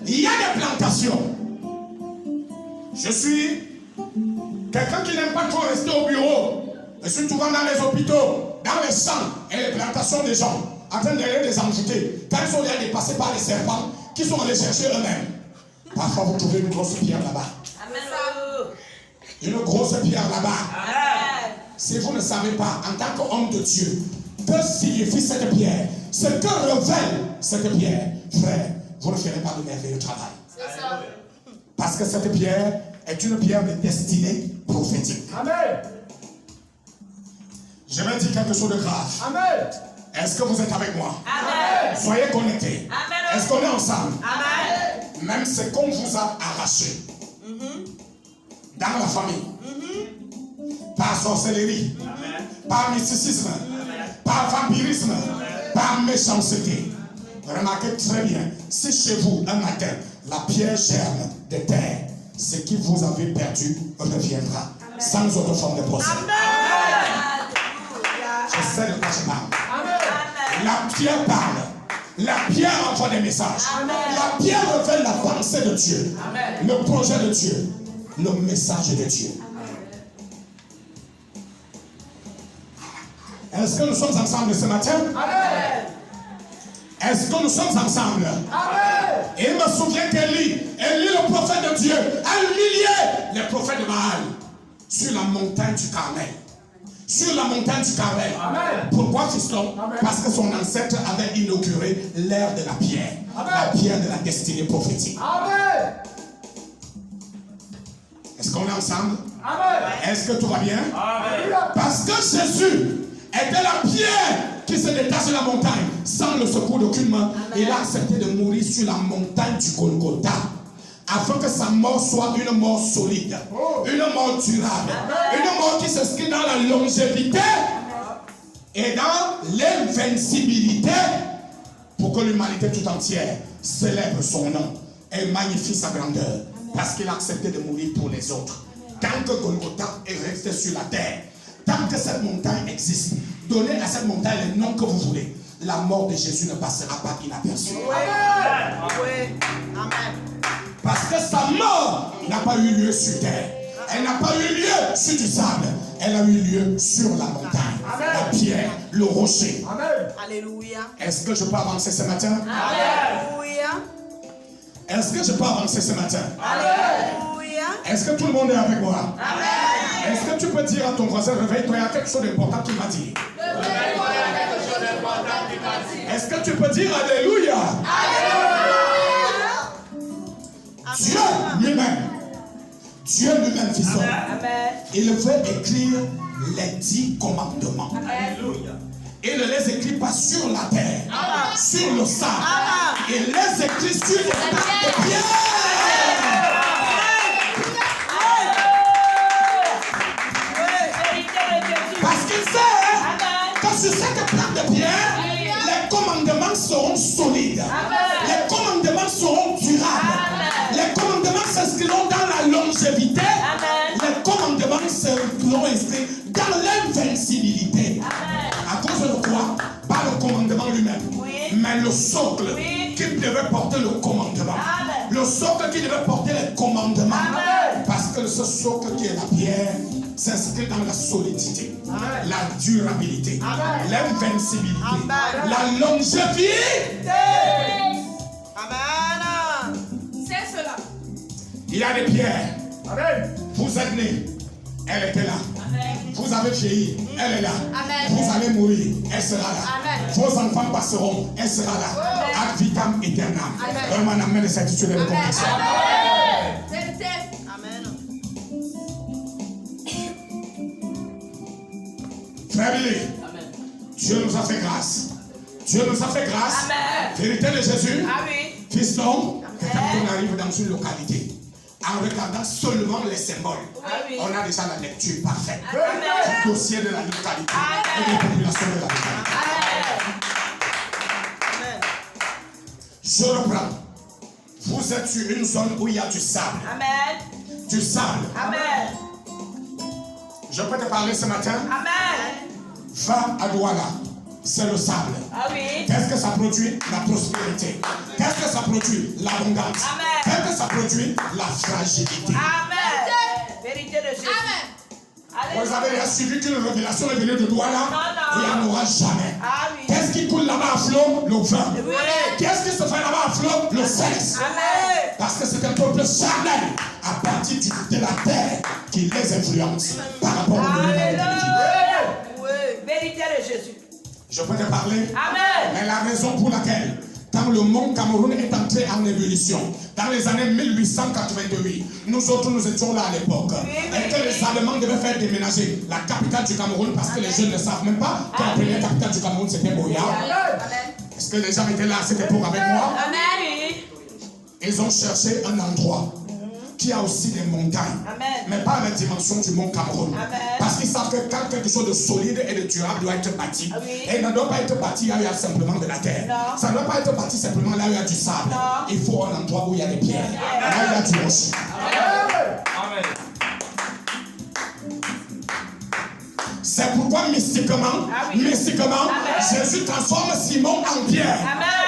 Il y a des plantations. Je suis quelqu'un qui n'aime pas trop rester au bureau. Je suis souvent dans les hôpitaux, dans les champs et les plantations des gens, en train de les envoûter. Quand ils sont déjà dépassés par les serpents, qui sont allés chercher eux-mêmes. Parfois vous trouvez une grosse pierre là-bas. Amen. Une grosse pierre là-bas. Amen. Si vous ne savez pas, en tant qu'homme de Dieu, que signifie cette pierre, ce que révèle cette pierre, frère, vous ne ferez pas de merveilleux travail. C'est ça. Parce que cette pierre est une pierre de destinée prophétique. Amen. Je vais dire quelque chose de grave. Amen. Est-ce que vous êtes avec moi? Amen. Soyez connectés. Amen. Est-ce qu'on est ensemble? Amen. Même ce qu'on vous a arraché dans la famille, par sorcellerie, par mysticisme, par vampirisme, par méchanceté. Remarquez très bien, si chez vous, un matin, la pierre germe de terre, ce que vous avez perdu reviendra sans autre forme de procès. Je sais de quoi je parle. Amen. La pierre parle. La pierre envoie des messages. La pierre révèle la pensée de Dieu, le projet de Dieu, le message de Dieu. Est-ce que nous sommes ensemble ce matin? Amen. Est-ce que nous sommes ensemble? Amen. Et il me souvient qu'Élie, le prophète de Dieu, a humilié les prophètes de Baal sur la montagne du Carmel. Sur la montagne du Carmel. Amen. Pourquoi, fiston? Amen. Parce que son ancêtre avait inauguré l'ère de la pierre. Amen. La pierre de la destinée prophétique. Amen. Est-ce qu'on est ensemble? Amen. Est-ce que tout va bien? Amen. Parce que Jésus était la pierre qui se détache de la montagne sans le secours d'aucune main. Il a accepté de mourir sur la montagne du Golgotha afin que sa mort soit une mort solide, une mort durable, une mort qui s'inscrit dans la longévité et dans l'invincibilité pour que l'humanité tout entière célèbre son nom et magnifie sa grandeur parce qu'il a accepté de mourir pour les autres. Tant que Golgotha est resté sur la terre, tant que cette montagne existe, donnez à cette montagne le nom que vous voulez. La mort de Jésus ne passera pas inaperçue. Oui. Amen. Parce que sa mort n'a pas eu lieu sur terre. Elle n'a pas eu lieu sur du sable. Elle a eu lieu sur la montagne, la pierre, le rocher. Amen. Alléluia. Est-ce que je peux avancer ce matin? Alléluia. Est-ce que je peux avancer ce matin? Alléluia. Est-ce que tout le monde est avec moi? Amen. Est-ce que tu peux dire à ton voisin, réveille-toi, il y a quelque chose d'important qui m'a dit? Est-ce que tu peux dire Alléluia? Dieu lui-même, fils, il veut écrire les 10 commandements. Alléluia. Il ne les écrit pas sur la terre, sur le sable. Il les écrit sur les tables de pierre. Parce qu'il sait que sur cette plaque de pierre, les commandements seront solides. Les commandements seront durables. Les commandements s'inscriront dans la longévité. Les commandements seront inscrits dans l'invincibilité. À cause de quoi? Pas le commandement lui-même, mais le socle qui devait porter le commandement. Le socle qui devait porter les commandements. Parce que ce socle qui est la pierre s'inscrit dans la solidité, la durabilité, l'invincibilité, la longévité. Amen. C'est cela. Il y a des pierres. Amen. Vous êtes nés, elle était là. Vous avez vieilli, elle est là. Amen. Vous allez mourir, elle sera là. Amen. Vos enfants passeront, elle sera là. Ad vitam aeternam. Vraiment, on amène de certitude et de conviction. Vérité. Amen. Frère Billy, Dieu nous a fait grâce. Dieu nous a fait grâce. Amen. Vérité de Jésus. Ah oui. Fiston, quand on arrive dans une localité, en regardant seulement les symboles, on a déjà la lecture parfaite du dossier de la localité et des populations de la localité. Amen. Je reprends. Vous êtes sur une zone où il y a du sable. Amen. Du sable. Amen. Je peux te parler ce matin? Amen. Va à Douala. C'est le sable. Ah oui. Qu'est-ce que ça produit? La prospérité. Qu'est-ce que ça produit? L'abondance. Amen. Qu'est-ce que ça produit? La fragilité. Amen. Vérité de Jésus. Amen. Vous avez déjà suivi qu'une révélation est venue de Douala? Il n'y en aura jamais. Ah oui. Qu'est-ce qui coule là-bas à flot? Le vin. Oui. Qu'est-ce qui se fait là-bas à flot? Le sexe. Amen. Parce que c'est un peuple charnel à partir de la terre qui les influence par rapport au monde. Alléluia. Oui. Vérité de Jésus. Je peux te parler? Amen. Mais la raison pour laquelle, quand le monde Cameroun est entré en ébullition, dans les années 1888, nous autres nous étions là à l'époque, et que les Allemands devaient faire déménager la capitale du Cameroun, parce que les jeunes ne savent même pas que la première capitale du Cameroun c'était Boya. Est-ce que les gens étaient là à cette époque avec moi? Amen. Ils ont cherché un endroit qui a aussi des montagnes, mais pas à la dimension du mont Cameroun. Parce qu'ils savent que quand quelque chose de solide et de durable doit être bâti, et il ne doit pas être bâti là où il y a simplement de la terre. Ça ne doit pas être bâti simplement là où il y a du sable. Il faut un endroit où il y a des pierres, là où il y a du rocher. Amen. C'est pourquoi mystiquement, Jésus transforme Simon en pierre.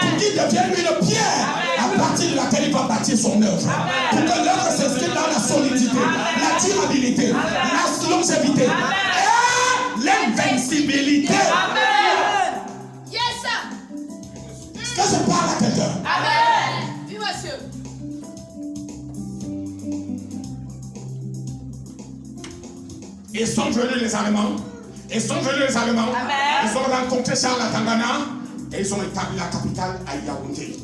Pour qu'il devienne une pierre à partir de laquelle il va bâtir son œuvre. Pour que l'œuvre s'inscrive dans la solidité, la durabilité, la longévité et l'invincibilité. Yes. Est-ce que je parle à quelqu'un? Amen. Oui, monsieur. Ils sont venus les Allemands. Ils ont rencontré Charles à Tangana et ils ont établi la capitale à Yaoundé.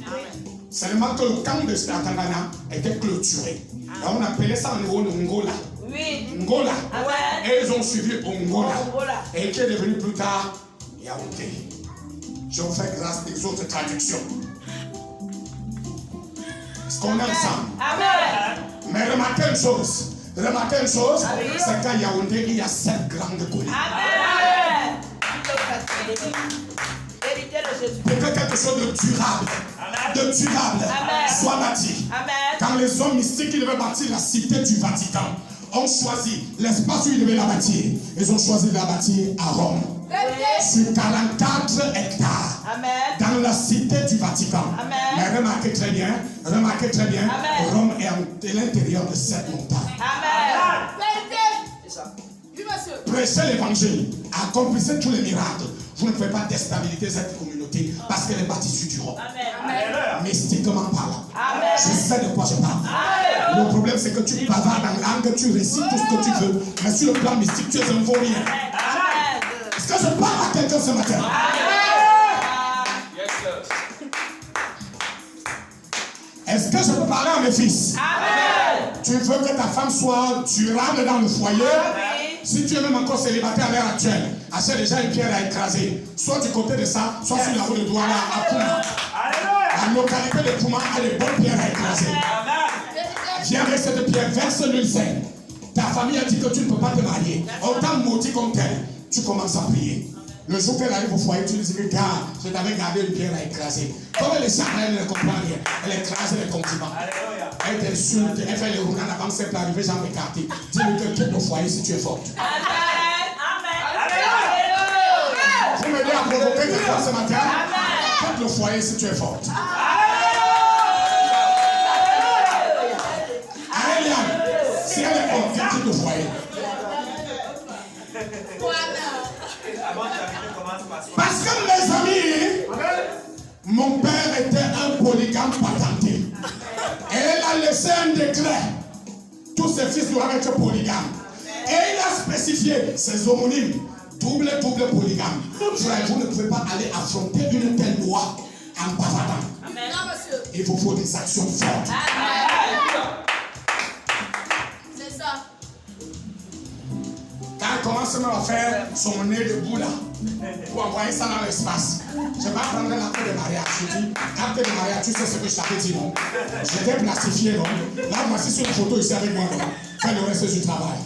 Seulement que le camp de Tangana était clôturé. Et on appelait ça en héros Ngola. Oui. Ngola. Amen. Et ils ont suivi Ngola. Ngola. Et qui est devenu plus tard Yaoundé. Je vous fais grâce des autres traductions. Est-ce qu'on est ensemble? Amen. Mais remarquez une chose, c'est qu'à Yaoundé, il y a 7 grandes collines. Amen. Vérité de Jésus. Pour que quelque chose de durable, Amen. soit bâti. Amen. Quand les hommes mystiques ils devaient bâtir la cité du Vatican, ont choisi l'espace où ils devaient la bâtir. Ils ont choisi de la bâtir à Rome. Sur 44 hectares. Amen. Dans la cité du Vatican. Amen. Mais remarquez très bien, Amen. Rome est à l'intérieur de cette montagne. Amen. C'est ça. Prêchez l'évangile, accomplissez tous les miracles. Vous ne pouvez pas déstabiliser cette communauté parce qu'elle est bâtie sur du Rome. Amen. Mystiquement parlant. Amen. Je sais de quoi je parle. Amen. Le problème c'est que tu bavardes dans langue, tu récites tout ce que tu veux, mais sur le plan mystique, tu es un vaurien. Amen. Est-ce que je parle à quelqu'un ce matin? Yes, sir. Est-ce que je peux parler à mes fils? Amen. Tu veux que ta femme soit durable dans le foyer? Si tu es même encore célibataire à l'heure actuelle, achète déjà une pierre à écraser. Soit du côté de ça, soit sur la route de Douala à Pouma. La localité de Pouma a des bonnes pierres à écraser. Viens avec cette pierre, verse l'huile saine. Ta famille a dit que tu ne peux pas te marier. Autant maudit comme tel, tu commences à prier. Le jour qu'elle arrive au foyer, tu lui dis, regarde, je t'avais gardé une pierre à écraser. Comme elle est charnelle, elle ne comprend rien. Elle écrase les condiments. Elle t'insulte, elle fait les roulades avant que c'est arrivé, j'en ai écarté. Dis-lui que quitte le foyer si tu es forte. Vous m'aidez à provoquer quelqu'un ce matin? Quitte le foyer si tu es forte. Ariane, si elle est forte, quitte le foyer. Parce que mes amis, mon père était un polygame patenté. Et il a laissé un décret. Tous ses fils doivent être polygames. Et il a spécifié ses homonymes. Double polygame. Frère, vous ne pouvez pas aller affronter une telle loi en bavardant. Il vous faut des actions fortes. C'est ça. Quand elle commence même à faire son nez debout là, pour envoyer ça dans l'espace, je vais prendre l'acte de mariage. Je dis, acte de mariage, tu sais ce que je t'avais dit, non? Je t'ai plastifié, non? Là, voici sur une photo ici avec moi, non? Fais le reste du travail.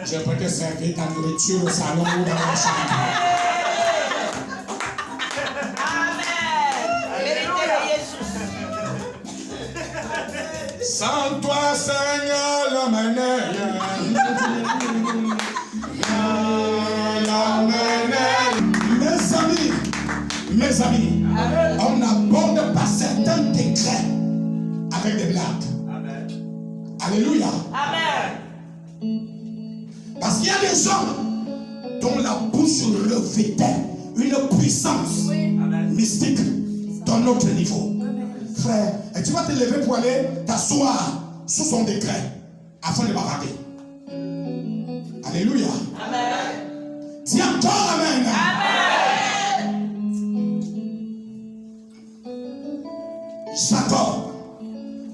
Je peux te servir ta nourriture au salon ou dans la chambre. Amen. Vérité de Jésus. Sans toi, Seigneur, la manette. Mes amis, on n'aborde pas certains décrets avec des blagues. Amen. Alléluia. Amen. Parce qu'il y a des gens dont la bouche revêtait une puissance mystique d'un autre niveau. Frère, et tu vas te lever pour aller t'asseoir sous son décret afin de bavarder. Alléluia. Amen. Dis encore Amen. J'adore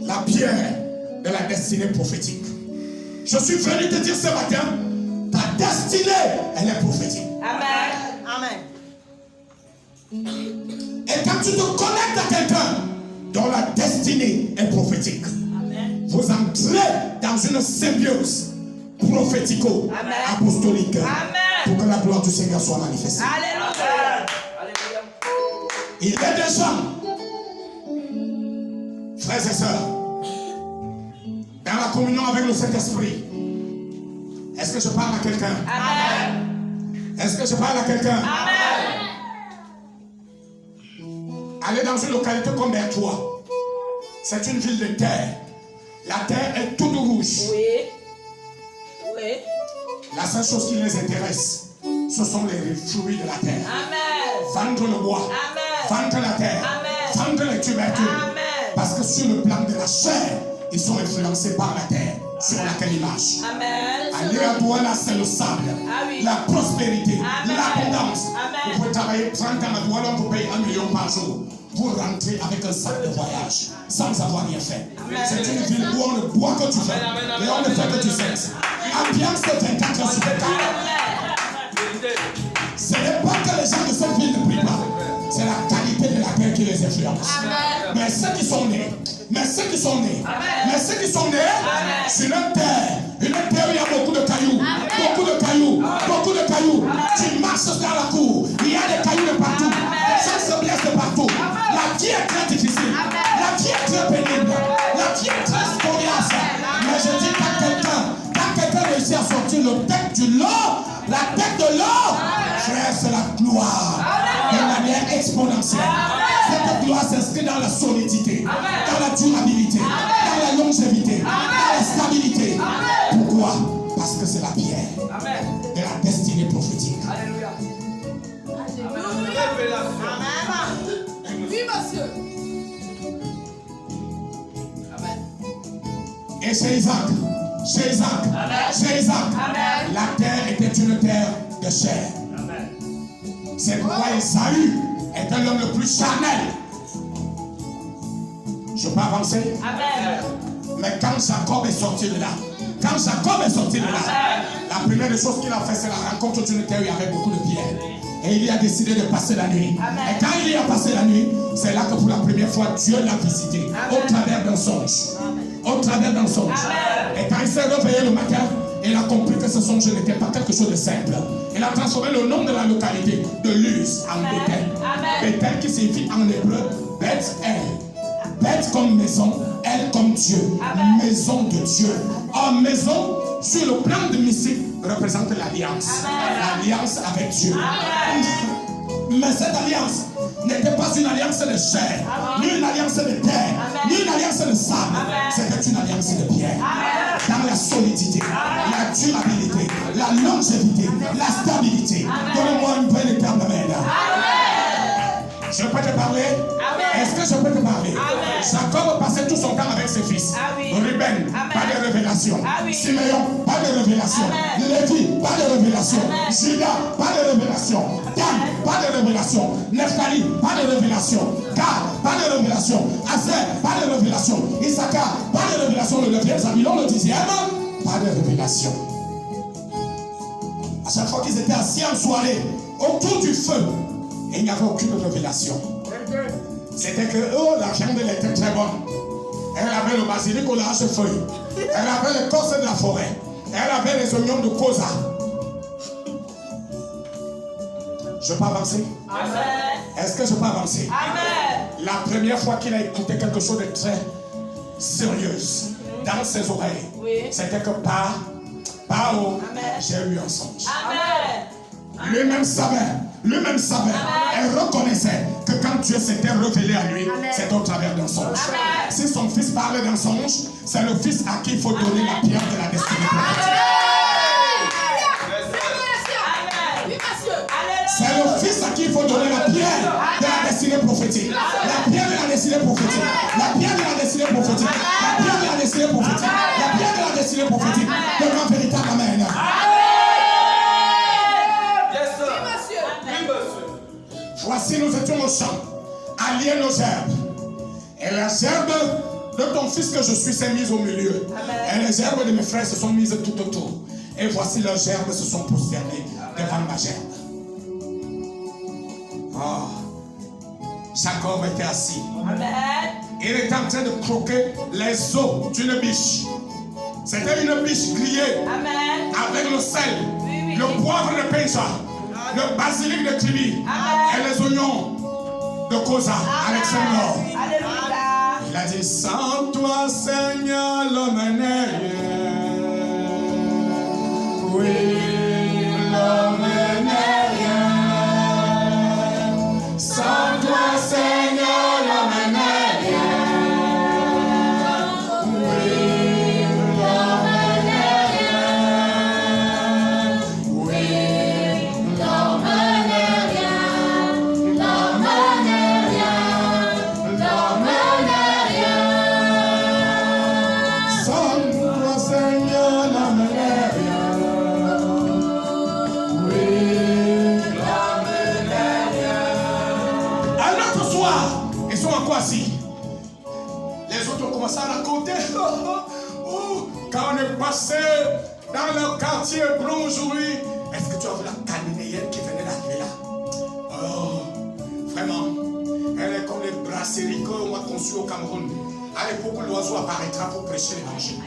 la pierre de la destinée prophétique. Je suis venu te dire ce matin, ta destinée, elle est prophétique. Amen. Et quand tu te connectes à quelqu'un dont la destinée est prophétique, vous entrez dans une symbiose prophético-apostolique pour que la gloire du Seigneur soit manifestée. Alléluia. Il y a des gens, frères et sœurs, dans la communion avec le Saint-Esprit. Est-ce que je parle à quelqu'un? Amen. Est-ce que je parle à quelqu'un? Amen. Allez dans une localité comme Bertois. C'est une ville de terre. La terre est toute rouge. Oui. La seule chose qui les intéresse, ce sont les fruits de la terre. Amen. Vendre le bois. Amen. Vendre la terre. Amen. Vendre les tubercules. Amen. Parce que sur le plan de la chair, ils sont influencés par la terre sur laquelle ils marchent. Amen. Aller à Douala, c'est le sable, oui. la prospérité, Amen. l'abondance. Amen. Vous pouvez travailler 30 ans à Douala, on vous paye 1 million par jour. Vous rentrez avec un sac de voyage sans avoir rien fait. C'est une ville où on ne boit que tu fais et on ne fait que tu sais. Ambiance de 24 heures sur 24. Ce n'est pas que les gens de cette ville ne prient pas. influence. Amen. Mais ceux qui sont nés, mais ceux qui sont nés, Amen. mais ceux qui sont nés Amen. sur une terre où il y a beaucoup de cailloux, Amen. beaucoup de cailloux, beaucoup de cailloux. Tu marches dans la cour, il y a des cailloux de partout, les gens se blessent de partout. La vie est très difficile, la vie est très pénible, la vie est très scoriace. Mais je dis quand quelqu'un réussit à sortir le tête du lot, la tête de l'or, frère, c'est la gloire de manière exponentielle. Cette gloire s'inscrit dans la solidité, dans la durabilité, dans la longévité, dans la stabilité. Pourquoi? Parce que c'est la pierre de la destinée prophétique. Alléluia. Oui, monsieur. Amen. Et chez Isaac, la terre était une terre de chair. C'est pourquoi Esaü était l'homme le plus charnel. Je peux avancer? Amen. Mais quand Jacob est sorti de là, la première des choses qu'il a fait, c'est la rencontre d'une terre où il y avait beaucoup de pierres. Et il a décidé de passer la nuit. Amen. Et quand il y a passé la nuit, c'est là que pour la première fois, Dieu l'a visité. Au travers d'un songe. Au travers d'un songe. Amen. Et quand il s'est réveillé le matin, il a compris que ce songe n'était pas quelque chose de simple. Il a transformé le nom de la localité de Luz en Bethel. Bethel qui signifie en hébreu Beth-El. Beth comme maison, elle comme Dieu. Amen. Maison de Dieu. En maison, sur le plan de mystique, représente l'alliance. L'alliance avec Dieu. Mais cette alliance n'était pas une alliance de chair, ni une alliance de terre, ni une alliance de sable. C'était une alliance de pierre. Dans la solidité, la durabilité, la longévité, la stabilité. Donnez-moi une bonne éternelle amen. Je peux te parler? Est-ce que je peux te parler? Jacob passait tout son temps avec ses fils. Ruben, pas de révélation. Simeon, pas de révélation. Lévi, pas de révélation. Judas, pas de révélation. Dan, pas de révélation. Nephtali, pas de révélation. Gad, pas de révélation. Aser, pas de révélation. Issachar, pas de révélation. Le 9e, Zabulon, le 10e, pas de révélation. À chaque fois qu'ils étaient assis en soirée, autour du feu, et il n'y avait aucune révélation. C'était que la chandelle était très bonne. Elle avait le basilic au large feuille. Elle avait l'écorce de la forêt. Elle avait les oignons de Kosa. Je peux avancer? Amen. Est-ce que je peux avancer? Amen. La première fois qu'il a écouté quelque chose de très sérieux dans ses oreilles, c'était que par où j'ai eu un songe. Amen. Lui-même savait, elle reconnaissait que quand Dieu s'était révélé à lui, c'était au travers d'un songe. Si son fils parlait d'un songe, c'est le fils à qui il faut donner la pierre de la destinée prophétique. C'est le fils à qui il faut donner la pierre de la destinée prophétique. La pierre de la destinée prophétique. La pierre de la destinée prophétique. La pierre de la destinée prophétique. La pierre de la destinée prophétique. Le grand véritable amen. Voici, nous étions au champ, alliés nos gerbes. Et la gerbe de ton fils que je suis s'est mise au milieu. Et les gerbes de mes frères se sont mises tout autour. Et voici leurs gerbes se sont prosternées devant ma gerbe. Oh. Jacob était assis. Il était en train de croquer les os d'une biche. C'était une biche grillée avec le sel, le poivre de Pencha, le basilic de Tribi et les oignons de Kosa avec son or. Il a dit, sans toi Seigneur l'homme n'est rien. Oui, l'homme n'est rien. Sans toi Seigneur l'homme n'est rien. Oui, l'homme n'est rien. Oui, l'homme n'est rien. L'homme n'est rien. L'homme n'est rien. Sans toi Seigneur l'homme n'est rien. Oui, l'homme n'est rien. Un autre soir, ils sont encore assis. Les autres ont commencé à raconter. Quand on est passé dans le quartier blanc aujourd'hui, est-ce que tu as vu la Cananéenne qui venait d'arriver là? Oh, vraiment, elle est comme les brasseries qu'on a conçues au Cameroun, à l'époque où l'oiseau apparaîtra pour prêcher l'évangile,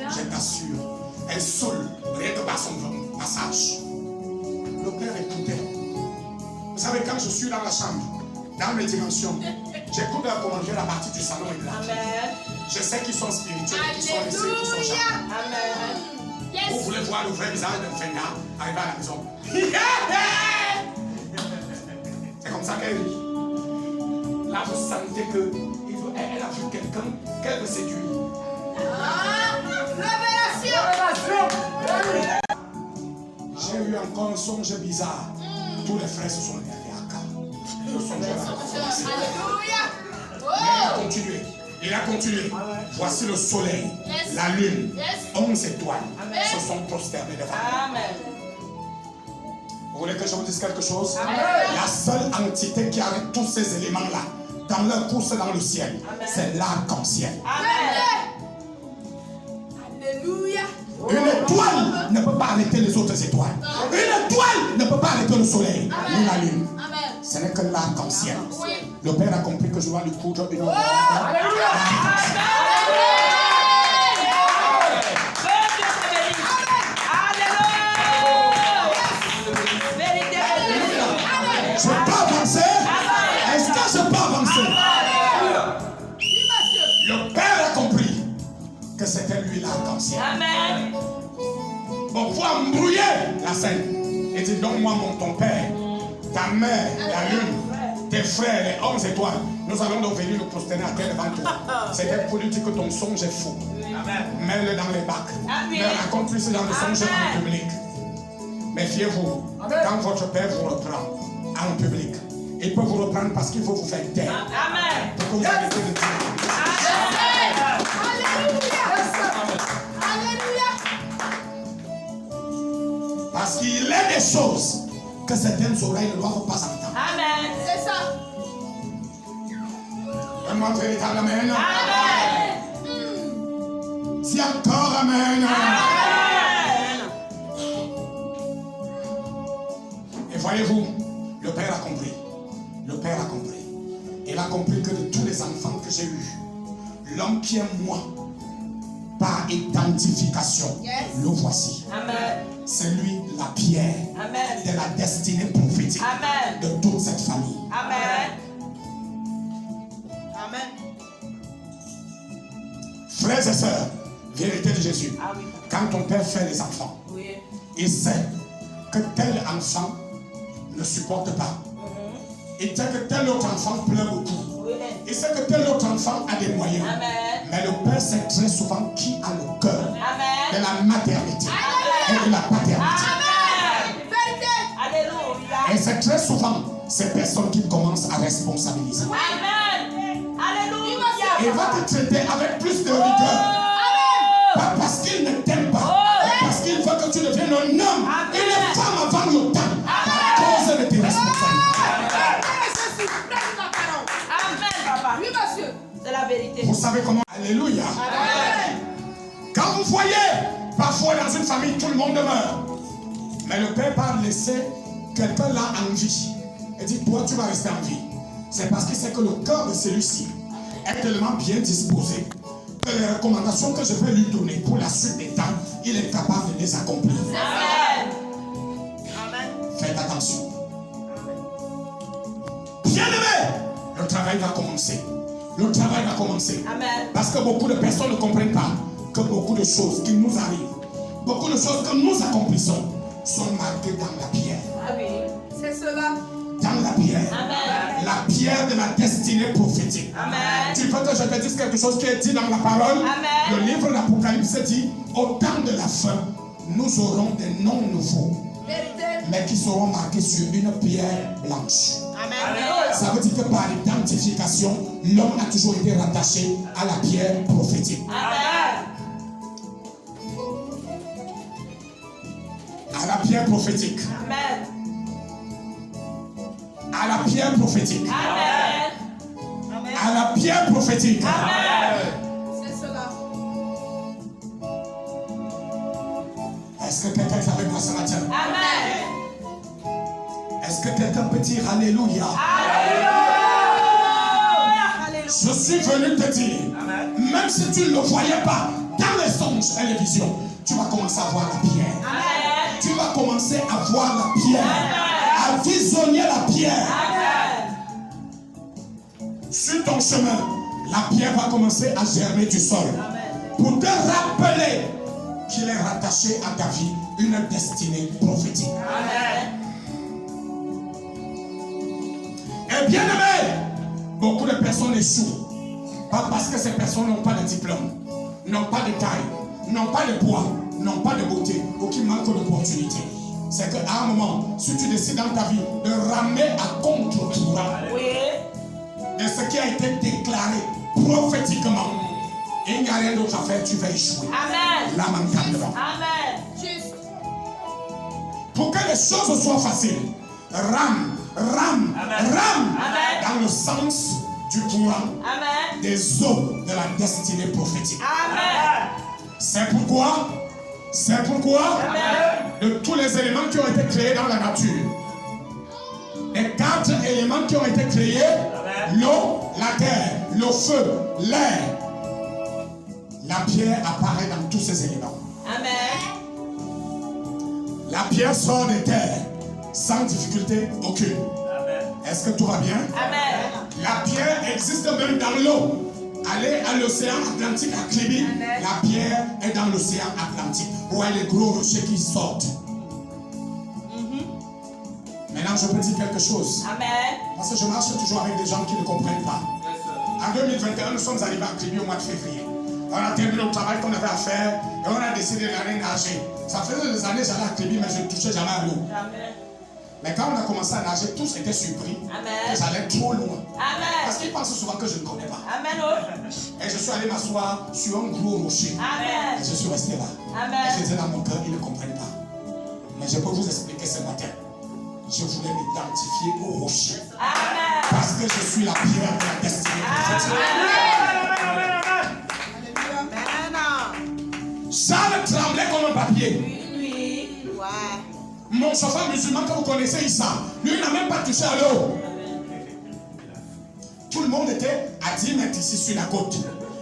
je t'assure, elle saoule rien que par son passage. Le Père écoutait. Vous savez, quand je suis dans la chambre, dans mes dimensions, j'écoute comment dire la partie du salon et de la Amen. Je sais qu'ils sont spirituels, qu'ils sont ici, qu'ils sont charmants. Amen. Vous voulez voir le vrai visage d'un Fenga arriver à la maison. C'est comme ça qu'elle rit. Là, vous sentez qu'elle a vu quelqu'un qu'elle veut séduire. Révélation. J'ai eu encore un songe bizarre. Tous les frères se sont regardés à cas. Le songe a commencé. Alléluia. Mais il a continué. Il a continué. Voici le soleil, Yes. la lune, Yes. 11 étoiles Amen. se sont prosternés devant. Amen. Vous voulez que je vous dise quelque chose? Amen. La seule entité qui arrête tous ces éléments-là dans leur course dans le ciel, Amen. c'est l'arc-en-ciel. Amen. Alléluia. Une étoile ne peut pas arrêter les autres étoiles. Une étoile ne peut pas arrêter le soleil ni la lune. Amen. Ce n'est que l'arc-en-ciel. Oui. Le Père a compris que je dois lui coudre une ombre. Je peux avancer? Est-ce que je peux avancer? Le Père a compris que c'était lui l'arc-en-ciel. Amen. On peut embrouiller la scène et dire donne-moi ton père, ta mère, la lune, tes frères, les 11 étoiles. Nous allons donc venir nous prosterner à terre devant toi. C'était pour lui dire que ton songe est faux. Mets-le dans les bacs. Amen. Mais raconte-lui ce genre de songe en public. Méfiez-vous. Quand votre père vous reprend en public, il peut vous reprendre parce qu'il faut vous faire taire. Amen. Pour que vous arrêtez de dire. Alléluia. Parce qu'il est des choses que certaines oreilles ne doivent pas entendre. Amen. C'est ça. Donne-moi un véritable amen. Amen. Si encore amen. Et voyez-vous, le Père a compris. Le Père a compris. Il a compris que de tous les enfants que j'ai eus, l'homme qui est moi, par identification, Yes. le voici. Amen. C'est lui la pierre Amen. de la destinée prophétique Amen. de toute cette famille. Amen. Amen. Frères et sœurs, vérité de Jésus. Ah oui. Quand ton père fait les enfants, Oui. il sait que tel enfant ne supporte pas. Il sait que tel autre enfant pleure beaucoup. Oui. Il sait que tel autre enfant a des moyens. Amen. Mais le père sait très souvent qui a le cœur de Amen. la maternité et de la paternité. Amen. Vérité. Alléluia. Et c'est très souvent ces personnes qui commencent à responsabiliser. Amen. Alléluia. Il va te traiter avec plus de rigueur. Pas parce qu'il ne t'aime pas, mais parce qu'il veut que tu deviennes un homme, une femme avant le temps, à cause de tes responsabilités. Amen, papa. Oui, monsieur. C'est la vérité. Vous savez comment? Alléluia. Quand vous voyez, parfois dans une famille, tout le monde meurt. Mais le père va laisser quelqu'un là en vie. Et dit, toi, tu vas rester en vie. C'est parce qu'il sait que le cœur de celui-ci est tellement bien disposé que les recommandations que je vais lui donner pour la suite des temps, il est capable de les accomplir. Amen. Faites attention. Bien-aimé, le travail va commencer. Le travail va commencer. Amen. Parce que beaucoup de personnes ne comprennent pas que beaucoup de choses qui nous arrivent, beaucoup de choses que nous accomplissons sont marquées dans la pierre. Ah oui. C'est cela. Dans la pierre. Amen. La pierre de la destinée prophétique. Amen. Tu veux que je te dise quelque chose qui est dit dans la parole? Amen. Le livre d'Apocalypse dit, au temps de la fin, nous aurons des noms nouveaux, Vérité. mais qui seront marqués sur une pierre blanche. Amen. Ça veut dire que par identification, l'homme a toujours été rattaché à la pierre prophétique. Amen. À la pierre prophétique. Amen. À la pierre prophétique. Amen. À la pierre prophétique. Amen. C'est cela. Est-ce que quelqu'un est avec moi ce matin? Amen. Est-ce que quelqu'un peut dire Alléluia? Alléluia. Je suis venu te dire, même si tu ne le voyais pas dans les songes et les visions, tu vas commencer à voir la pierre. Amen. Tu vas commencer à voir la pierre, à visionner la pierre. Sur ton chemin, la pierre va commencer à germer du sol. Pour te rappeler qu'il est rattaché à ta vie une destinée prophétique. Et bien aimé, beaucoup de personnes échouent. Pas parce que ces personnes n'ont pas de diplôme, n'ont pas de taille, n'ont pas de poids, n'ont pas de beauté ou qui manquent d'opportunités. C'est qu'à un moment, si tu décides dans ta vie de ramer à contre-courant de ce qui a été déclaré prophétiquement, il n'y a rien d'autre à faire, tu vas échouer. Amen. Lamentablement. Amen. Juste. Pour que les choses soient faciles, rame dans le sens du courant Amen. des eaux de la destinée prophétique. Amen. C'est pourquoi de tous les éléments qui ont été créés dans la nature, les 4 éléments qui ont été créés, l'eau, la terre, le feu, l'air, la pierre apparaît dans tous ces éléments. Amen. La pierre sort des terres sans difficulté aucune. Est-ce que tout va bien? Amen. La pierre existe même dans l'eau. Allez à l'océan Atlantique à Kribi, la pierre est dans l'océan Atlantique. Où il y a les gros rochers qui sortent. Maintenant, je peux dire quelque chose. Amen. Parce que je marche toujours avec des gens qui ne comprennent pas. En 2021, nous sommes arrivés à Kribi au mois de février. On a terminé le travail qu'on avait à faire et on a décidé d'aller nager. Ça faisait des années que j'allais à Kribi, mais je ne touchais jamais à l'eau. Amen. Mais quand on a commencé à nager, tous étaient surpris Amen. que j'allais trop loin. Amen. Parce qu'ils pensent souvent que je ne connais pas. Amen. Oh. Et je suis allé m'asseoir sur un gros rocher. Amen. Et je suis resté là. Amen. Et je disais dans mon cœur, ils ne comprennent pas. Mais je peux vous expliquer ce matin. Je voulais m'identifier au rocher. Amen. Parce que je suis la pierre de la destinée prophétique. Charles tremblait comme un papier. Oui. Ouais. Mon chauffeur musulman que vous connaissez, Issa, lui il n'a même pas touché à l'eau. Tout le monde était à 10 mètres ici sur la côte.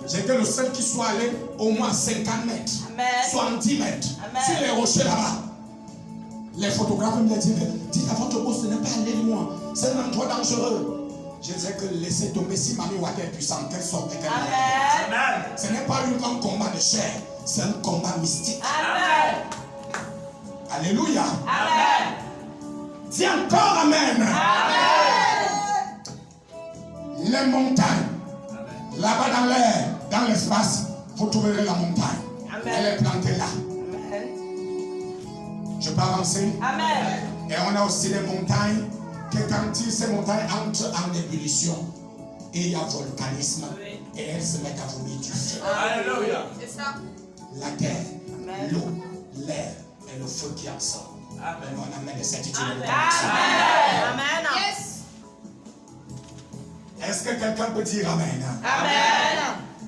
J'étais le seul qui soit allé au moins 50 mètres, Amen. 70 mètres, Amen. sur les rochers là-bas. Les photographes me disaient, dites à votre boss de ne pas aller loin, c'est un endroit dangereux. Je disais que laissez tomber, si Mamie Wade est puissante, qu'elle sorte et qu'elle Amen. Amen. Ce n'est pas un combat de chair, c'est un combat mystique. Amen. Alléluia. Amen. Dis encore Amen. Les montagnes, là-bas dans l'air, dans l'espace, vous trouverez la montagne. Amen. Elle est plantée là. Amen. Je peux avancer. Amen. Et on a aussi les montagnes, que quand ces montagnes entrent en ébullition, et il y a volcanisme, Oui. et elles se mettent à vomir du feu. Alléluia. C'est ça. La terre, Amen. l'eau, l'air et le feu qui en sort. Amen. On amène des certitudes. Amen. Amen. Yes. Est-ce que quelqu'un peut dire Amen? Amen.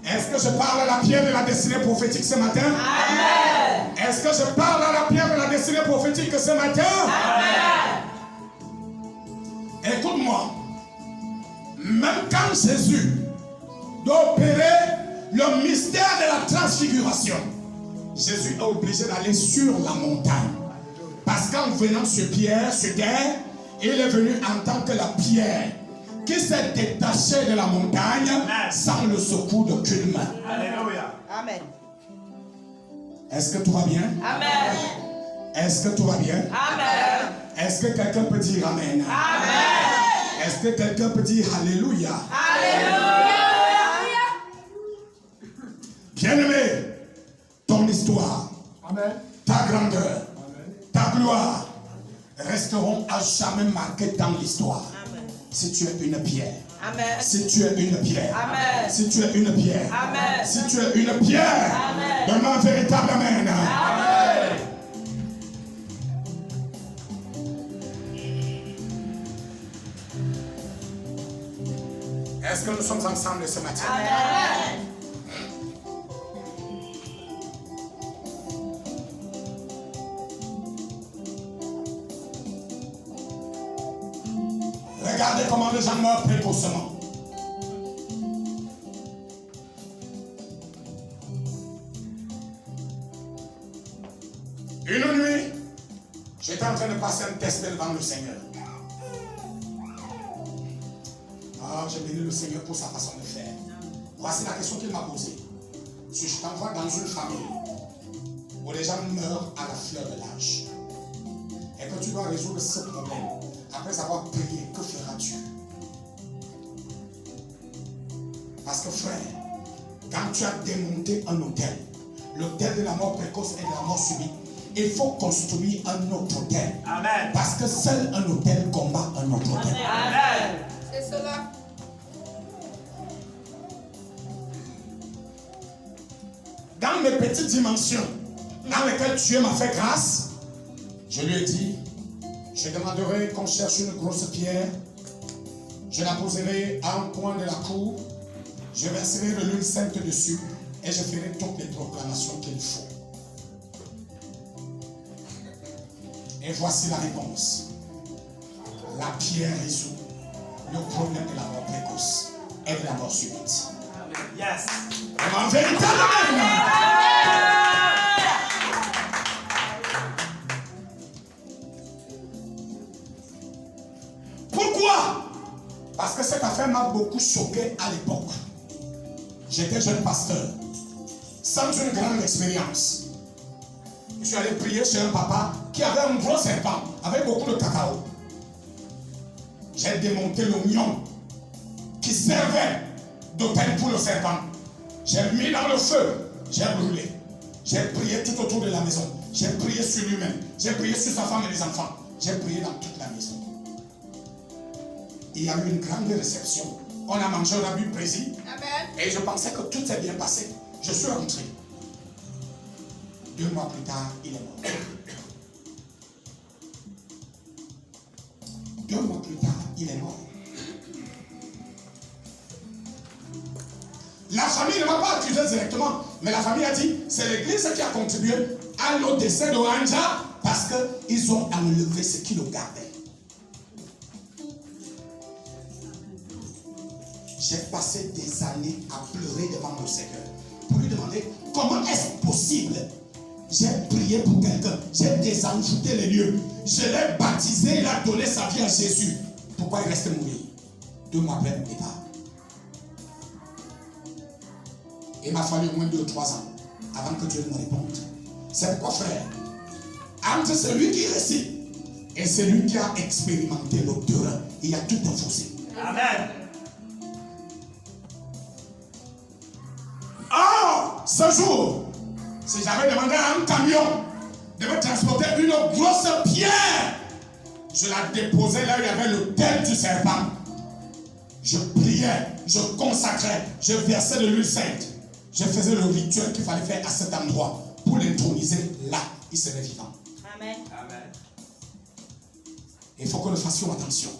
Est-ce que je parle à la pierre de la destinée prophétique ce matin? Amen. Est-ce que je parle à la pierre de la destinée prophétique ce matin? Amen. Écoute-moi. Même quand Jésus doit opérer le mystère de la transfiguration, Jésus est obligé d'aller sur la montagne. Parce qu'en venant sur Pierre, sur terre, il est venu en tant que la pierre qui s'est détachée de la montagne sans le secours d'aucune main. Alléluia. Amen. Est-ce que tout va bien? Amen. Est-ce que tout va bien? Amen. Est-ce que quelqu'un peut dire Amen? Amen. Est-ce que quelqu'un peut dire Alléluia? Alléluia. Bien-aimé, ton histoire, ta grandeur, ta gloire resteront à jamais marquées dans l'histoire. Si tu es une pierre. Amen. Si tu es une pierre. Amen. Si tu es une pierre. Amen. Si tu es une pierre. Amen. Donne-moi un véritable Amen. Amen. Est-ce que nous sommes ensemble ce matin? Amen. Regardez comment les gens meurent précocement. Une nuit, j'étais en train de passer un test devant le Seigneur. Ah, j'ai béni le Seigneur pour sa façon de faire. Voici la question qu'il m'a posée. Si je t'envoie dans une famille où les gens meurent à la fleur de l'âge et que tu dois résoudre ce problème, après avoir prié, que feras-tu? Parce que frère, quand tu as démonté un hôtel, l'hôtel de la mort précoce et de la mort subite, il faut construire un autre hôtel. Amen. Parce que seul un hôtel combat un autre hôtel. Amen. C'est cela. Dans mes petites dimensions, dans lesquelles Dieu m'a fait grâce, je lui ai dit, je demanderai qu'on cherche une grosse pierre, je la poserai à un coin de la cour, je verserai de l'huile sainte dessus et je ferai toutes les proclamations qu'il faut. Et voici la réponse. La pierre résout le problème de la mort précoce et de la mort subite. Yes. En véritalement. Pourquoi? Parce que cette affaire m'a beaucoup choqué à l'époque. J'étais jeune pasteur, sans une grande expérience. Je suis allé prier chez un papa qui avait un gros serpent, avec beaucoup de cacao. J'ai démonté l'oignon qui servait d'autel pour le serpent. J'ai mis dans le feu, j'ai brûlé. J'ai prié tout autour de la maison. J'ai prié sur lui-même. J'ai prié sur sa femme et les enfants. J'ai prié dans toute la maison. Il y a eu une grande réception. On a mangé, on a bu plaisir. Amen. Et je pensais que tout s'est bien passé. Je suis rentré. 2 mois plus tard, il est mort. 2 mois plus tard, il est mort. La famille ne m'a pas accusé directement, mais la famille a dit, c'est l'église qui a contribué à le décès de Ranja parce qu'ils ont enlevé ce qui le gardait. J'ai passé des années à pleurer devant mon Seigneur pour lui demander comment est-ce possible. J'ai prié pour quelqu'un, j'ai désenvoûté les lieux, je l'ai baptisé, il a donné sa vie à Jésus. Pourquoi il reste mourir? 2 mois après mon départ. Il m'a fallu au moins 2 ou 3 ans avant que Dieu me réponde. C'est pourquoi, frère, entre celui qui récite et celui qui a expérimenté l'odeur, il y a tout un fossé. Amen. Oh, ce jour, si j'avais demandé à un camion de me transporter une grosse pierre, je la déposais là où il y avait l'autel du serpent. Je priais, je consacrais, je versais de l'huile sainte. Je faisais le rituel qu'il fallait faire à cet endroit pour l'introniser là. Il serait vivant. Amen. Amen. Il faut que nous fassions attention.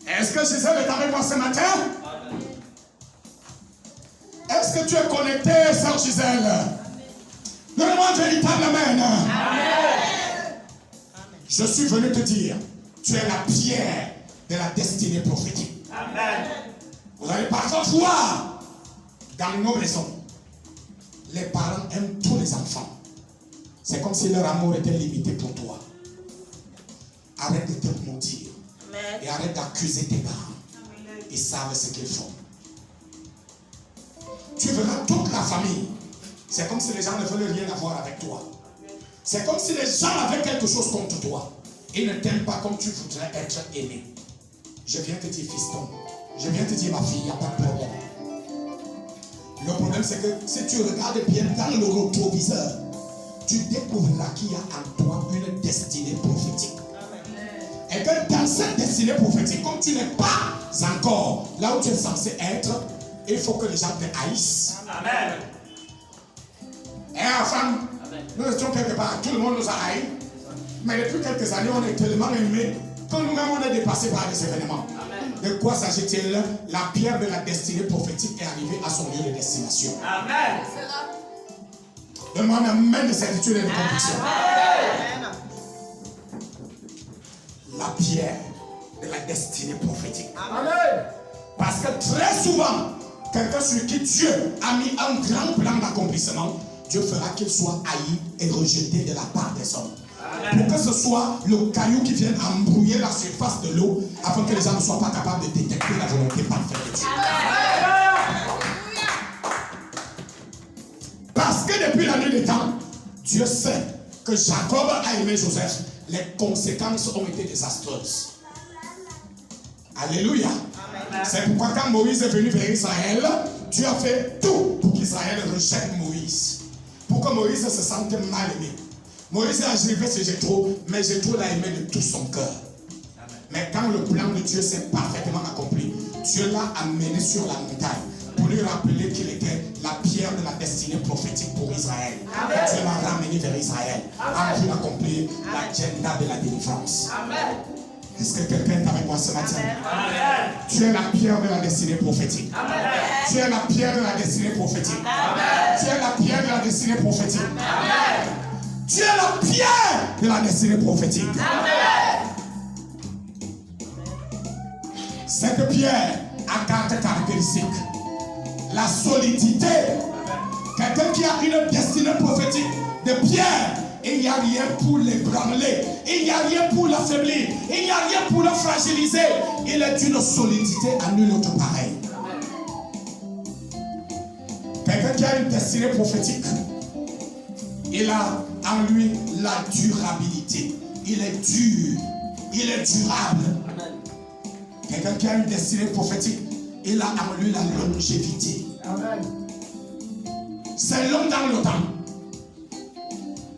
Est-ce que Gisèle est avec moi ce matin? Amen. Est-ce que tu es connecté, sœur Gisèle? Donne-moi un véritable amen. Amen. Je suis venu te dire, tu es la pierre de la destinée prophétique. Amen. Vous allez parfois voir dans nos maisons, les parents aiment tous les enfants. C'est comme si leur amour était limité pour toi. Arrête de te maudire. Amen. Et arrête d'accuser tes parents. Ils savent ce qu'ils font. Tu verras toute la famille. C'est comme si les gens ne veulent rien avoir avec toi. C'est comme si les gens avaient quelque chose contre toi. Ils ne t'aiment pas comme tu voudrais être aimé. Je viens te dire, fiston. Je viens te dire, ma fille, il n'y a pas de problème. Le problème, c'est que si tu regardes bien dans le rétroviseur, tu découvriras qu'il y a en toi une destinée prophétique. Et que dans cette destinée prophétique, comme tu n'es pas encore là où tu es censé être, il faut que les gens te haïssent. Amen. Et enfin, nous étions quelque part, tout le monde nous a haïs. Mais depuis quelques années, on est tellement aimés que nous-mêmes, on est dépassés par des événements. De quoi s'agit-il? La pierre de la destinée prophétique est arrivée à son lieu de destination. Amen. C'est cela. Donne-moi un amen de certitude et de conviction. Amen. La pierre de la destinée prophétique. Amen. Parce que très souvent, quelqu'un sur qui Dieu a mis un grand plan d'accomplissement Dieu fera qu'il soit haï et rejeté de la part des hommes. Pour que ce soit le caillou qui vienne embrouiller la surface de l'eau afin que les gens ne soient pas capables de détecter la volonté parfaite de Dieu. Parce que depuis la nuit des temps, Dieu sait que Jacob a aimé Joseph. Les conséquences ont été désastreuses. Alléluia. C'est pourquoi quand Moïse est venu vers Israël, Dieu a fait tout pour qu'Israël rejette Moïse. Pour que Moïse se sente mal aimé. Moïse a arrivé chez Jéthro, mais Jéthro l'a aimé de tout son cœur. Mais quand le plan de Dieu s'est parfaitement accompli, Dieu l'a amené sur la montagne pour lui rappeler qu'il était la pierre de la destinée prophétique pour Israël. Dieu l'a ramené vers Israël afin d'accomplir l'agenda de la délivrance. Amen. Est-ce que quelqu'un est avec moi ce matin? Amen. Tu es la pierre de la destinée prophétique. Amen. Tu es la pierre de la destinée prophétique. Amen. Tu es la pierre de la destinée prophétique. Amen. Tu es la pierre de la destinée prophétique. Amen. Cette pierre a quatre caractéristiques. La solidité. Quelqu'un qui a une destinée prophétique de pierre, il n'y a rien pour l'ébranler, il n'y a rien pour l'affaiblir, il n'y a rien pour le fragiliser. Il est d'une solidité à nul autre pareil. Quelqu'un qui a une destinée prophétique, il a en lui la durabilité. Il est dur, il est durable. Quelqu'un qui a une destinée prophétique, il a en lui la longévité. C'est long dans le temps.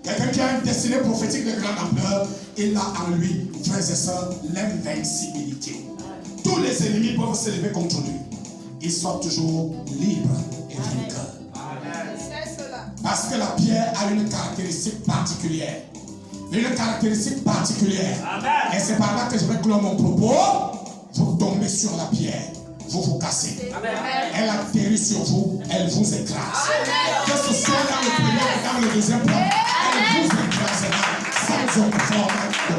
Quelqu'un qui a une destinée prophétique de grande ampleur, il a en lui, frères et sœurs, l'invincibilité. Tous les ennemis peuvent se lever contre lui. Il sort toujours libre et vainqueur. C'est cela. Parce que la pierre a une caractéristique particulière. Une caractéristique particulière. Amen. Et c'est par là que je vais clore mon propos. Vous tombez sur la pierre. Vous vous cassez. Amen. Elle atterrit sur vous. Elle vous écrase. Que ce soit dans le premier ou dans le deuxième plan, elle vous écrasera sans aucune forme de